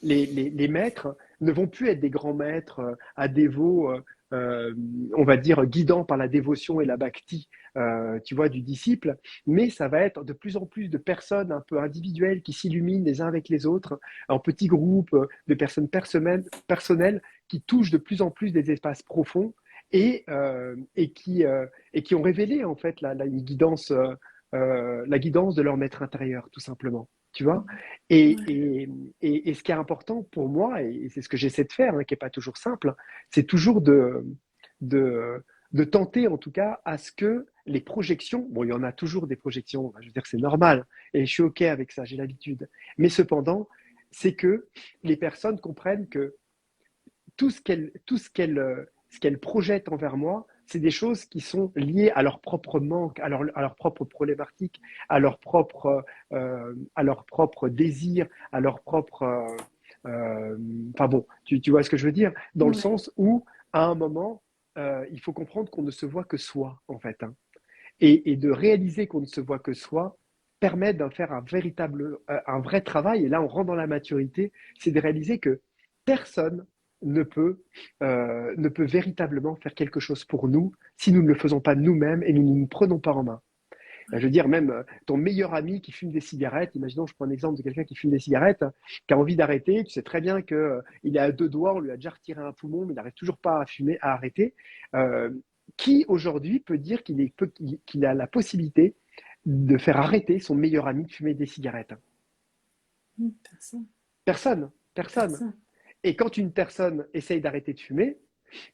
les maîtres ne vont plus être des grands maîtres à dévots, on va dire, guidants par la dévotion et la bhakti, tu vois, du disciple, mais ça va être de plus en plus de personnes un peu individuelles qui s'illuminent les uns avec les autres, en petits groupes de personnes personnelles qui touchent de plus en plus des espaces profonds et qui ont révélé en fait la guidance de leur maître intérieur, tout simplement. Tu vois? Et, Ouais. et, et ce qui est important pour moi, et c'est ce que j'essaie de faire, hein, qui n'est pas toujours simple, c'est toujours de, de tenter en tout cas à ce que les projections, bon, il y en a toujours des projections, je veux dire, c'est normal, et je suis OK avec ça, j'ai l'habitude, mais cependant, c'est que les personnes comprennent que ce qu'elles projettent envers moi, c'est des choses qui sont liées à leur propre manque, à leur propre problématique, à leur propre désir, à leur propre. Enfin bon, tu vois ce que je veux dire, dans le Ouais. sens où, à un moment, il faut comprendre qu'on ne se voit que soi, en fait. Hein. Et de réaliser qu'on ne se voit que soi permet d'en faire un vrai travail. Et là, on rentre dans la maturité, c'est de réaliser que personne ne peut, ne peut véritablement faire quelque chose pour nous si nous ne le faisons pas nous-mêmes et nous ne nous prenons pas en main. Je veux dire, même ton meilleur ami qui fume des cigarettes, imaginons, je prends un exemple de quelqu'un qui fume des cigarettes, qui a envie d'arrêter, tu sais très bien qu'il est à deux doigts, on lui a déjà retiré un poumon, mais il n'arrive toujours pas à fumer, à arrêter. Euh, qui aujourd'hui peut dire qu'il a la possibilité de faire arrêter son meilleur ami de fumer des cigarettes? Personne. Personne, personne. Personne. Et quand une personne essaye d'arrêter de fumer,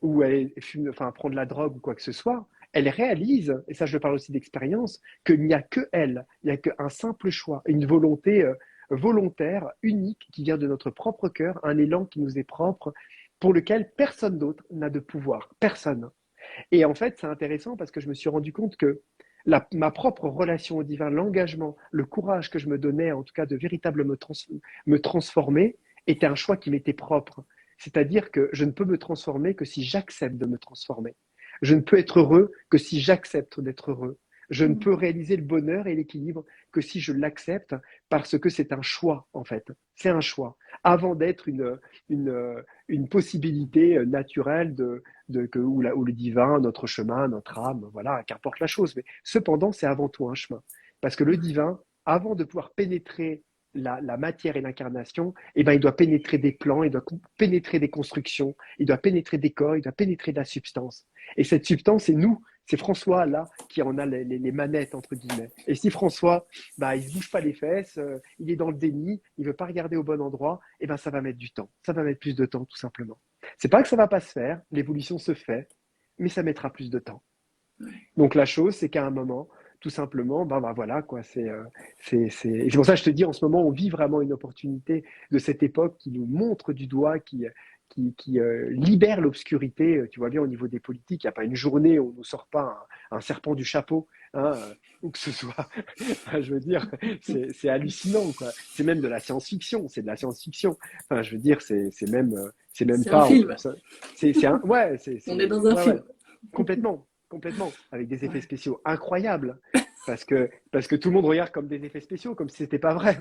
ou elle fume, enfin, prend de la drogue ou quoi que ce soit, elle réalise, et ça je parle aussi d'expérience, qu'il n'y a que elle, il n'y a qu'un simple choix, une volonté volontaire, unique, qui vient de notre propre cœur, un élan qui nous est propre, pour lequel personne d'autre n'a de pouvoir. Personne. Et en fait, c'est intéressant parce que je me suis rendu compte que ma propre relation au divin, l'engagement, le courage que je me donnais, en tout cas de véritablement me transformer, était un choix qui m'était propre. C'est-à-dire que je ne peux me transformer que si j'accepte de me transformer. Je ne peux être heureux que si j'accepte d'être heureux. Je ne peux réaliser le bonheur et l'équilibre que si je l'accepte parce que c'est un choix, en fait. C'est un choix. Avant d'être une possibilité naturelle où le divin, notre chemin, notre âme, voilà, qu'importe la chose. Mais cependant, c'est avant tout un chemin. Parce que le divin, avant de pouvoir pénétrer la matière et l'incarnation, eh ben, il doit pénétrer des plans, il doit pénétrer des constructions, il doit pénétrer des corps, il doit pénétrer de la substance. Et cette substance, c'est nous, c'est François là qui en a les manettes entre guillemets. Et si François, bah, il se bouge pas les fesses, il est dans le déni, il veut pas regarder au bon endroit, eh ben ça va mettre du temps, ça va mettre plus de temps tout simplement. C'est pas que ça va pas se faire, l'évolution se fait, mais ça mettra plus de temps. Ouais. Donc la chose, c'est qu'à un moment, tout simplement, ben voilà quoi. Et c'est pour ça que je te dis, en ce moment, on vit vraiment une opportunité de cette époque qui nous montre du doigt, qui libère l'obscurité. Tu vois bien au niveau des politiques, il n'y a pas une journée où on ne sort pas un serpent du chapeau, hein, ou que ce soit. Je veux dire, c'est hallucinant quoi. C'est même de la science-fiction. C'est de la science-fiction. Enfin, je veux dire, c'est même C'est un pas. film. Ouais, On est dans un ouais, ouais. film. Complètement, complètement, avec des effets spéciaux incroyables. Parce que tout le monde regarde comme des effets spéciaux, comme si c'était pas vrai.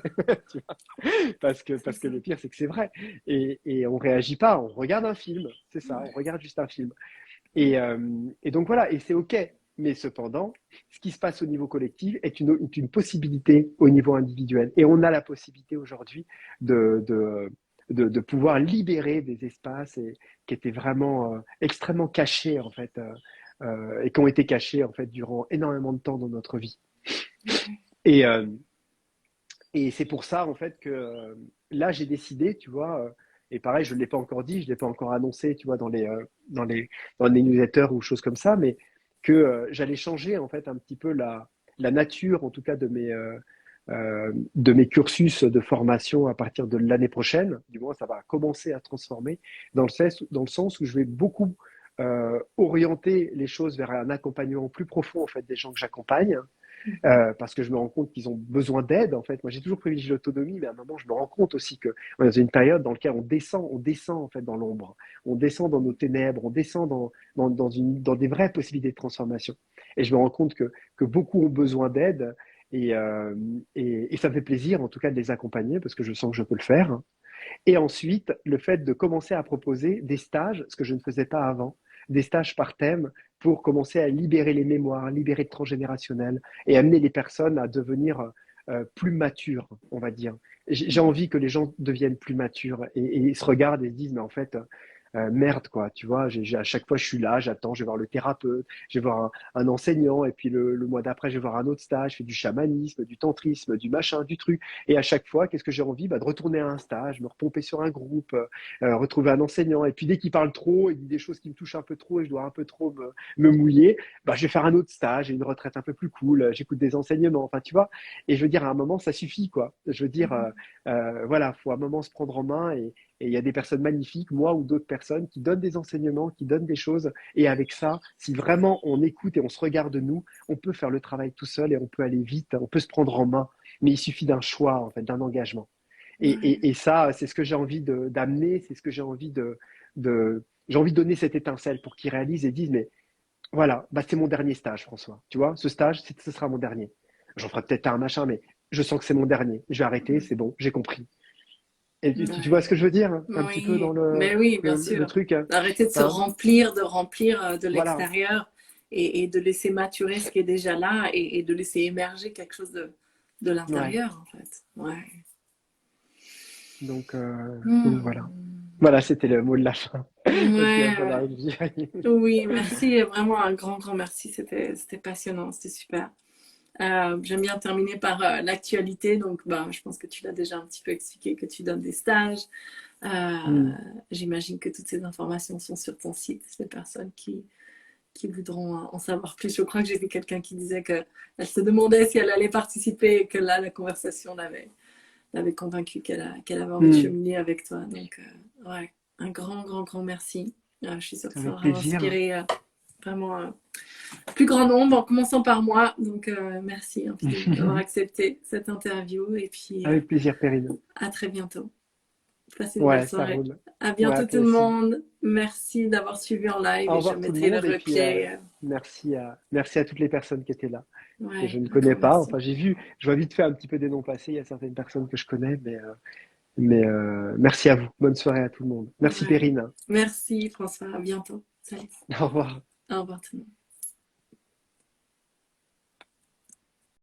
Tu vois. C'est Parce que ça. le pire, c'est que c'est vrai. Et on réagit pas, on regarde un film. C'est ça, on Ouais. regarde juste un film. Et donc voilà, et c'est OK. Mais cependant, ce qui se passe au niveau collectif est une possibilité au niveau individuel. Et on a la possibilité aujourd'hui de, de, de pouvoir libérer des espaces qui étaient vraiment extrêmement cachés, en fait, et qui ont été cachés, en fait, durant énormément de temps dans notre vie. Ouais. Et, euh, et c'est pour ça, en fait, que là, j'ai décidé, tu vois, et pareil, je ne l'ai pas encore dit, je ne l'ai pas encore annoncé, tu vois, dans les, dans les newsletters ou choses comme ça, mais que j'allais changer, en fait, un petit peu la nature, en tout cas, de mes cursus de formation à partir de l'année prochaine. Du moins, ça va commencer à transformer dans le sens où je vais beaucoup orienter les choses vers un accompagnement plus profond, en fait, des gens que j'accompagne parce que je me rends compte qu'ils ont besoin d'aide. En fait, moi, j'ai toujours privilégié l'autonomie, mais à un moment, je me rends compte aussi que on est dans une période dans laquelle on descend en fait dans l'ombre, on descend dans nos ténèbres, on descend dans des vraies possibilités de transformation. Et je me rends compte que beaucoup ont besoin d'aide. Et ça me fait plaisir, en tout cas, de les accompagner parce que je sens que je peux le faire. Et ensuite, le fait de commencer à proposer des stages, ce que je ne faisais pas avant, des stages par thème pour commencer à libérer les mémoires, libérer le transgénérationnel et amener les personnes à devenir plus matures, on va dire. J'ai envie que les gens deviennent plus matures et se regardent et se disent, mais en fait, merde, quoi, tu vois, à chaque fois je suis là, j'attends, je vais voir le thérapeute, je vais voir un enseignant, et puis le mois d'après, je vais voir un autre stage, je fais du chamanisme, du tantrisme, du machin, du truc. Et à chaque fois, qu'est-ce que j'ai envie? Bah, de retourner à un stage, me repomper sur un groupe, retrouver un enseignant. Et puis dès qu'il parle trop, il dit des choses qui me touchent un peu trop et je dois un peu trop me mouiller, bah, je vais faire un autre stage et une retraite un peu plus cool, j'écoute des enseignements, enfin, tu vois. Et je veux dire, à un moment, ça suffit, quoi. Je veux dire, voilà, faut à un moment se prendre en main et il y a des personnes magnifiques, moi ou d'autres personnes, qui donnent des enseignements, qui donnent des choses. Et avec ça, si vraiment on écoute et on se regarde nous, on peut faire le travail tout seul et on peut aller vite, on peut se prendre en main. Mais il suffit d'un choix, en fait, d'un engagement. Ouais. Et ça, c'est ce que j'ai envie d'amener, c'est ce que j'ai envie j'ai envie de donner cette étincelle pour qu'ils réalisent et disent, mais voilà, bah, c'est mon dernier stage, François. Tu vois, ce stage, ce sera mon dernier. J'en ferai peut-être un machin, mais je sens que c'est mon dernier. Je vais arrêter, c'est bon, j'ai compris. Et tu vois Ouais. ce que je veux dire, hein, un petit peu dans Oui, mais oui, bien le sûr. truc, hein, Arrêter de se hein. remplir, de remplir de Voilà. l'extérieur et de laisser maturer ce qui est déjà là et de laisser émerger quelque chose de Ouais. l'intérieur, en fait. Ouais. Donc voilà. Hmm. Voilà, c'était le mot de la fin. Parce qu'il va Ouais, falloir ouais. que j'y aille. Oui, merci, vraiment un grand, grand merci. C'était passionnant, c'était super. J'aime bien terminer par l'actualité, donc bah, je pense que tu l'as déjà un petit peu expliqué, que tu donnes des stages. Euh, Hmm. J'imagine que toutes ces informations sont sur ton site. Les personnes qui voudront en savoir plus. Je crois que j'ai vu quelqu'un qui disait qu'elle se demandait si elle allait participer et que là, la conversation l'avait convaincue qu'elle avait envie de Hmm. cheminer avec toi. Donc, ouais, un grand, grand, grand merci. Je suis sûre que ça Avec aura plaisir. inspiré vraiment plus grand nombre, en commençant par moi. Donc, merci infiniment d'avoir accepté cette interview. Et puis, Avec plaisir, Perrine. à très bientôt. Passez une belle Ouais, ça soirée. roule. À Ouais, bientôt tout toi le aussi. monde. Merci d'avoir suivi en live Au et je revoir tout le mettrai le monde et puis replay. merci à toutes les personnes qui étaient là, que je Ouais, ne un connais grand pas. merci. Enfin, je vois vite fait un petit peu des noms passés. Il y a certaines personnes que je connais, mais merci à vous. Bonne soirée à tout le monde. Merci, Ouais. Perrine. Merci François, à bientôt. Salut. Au revoir. Au revoir tout le monde.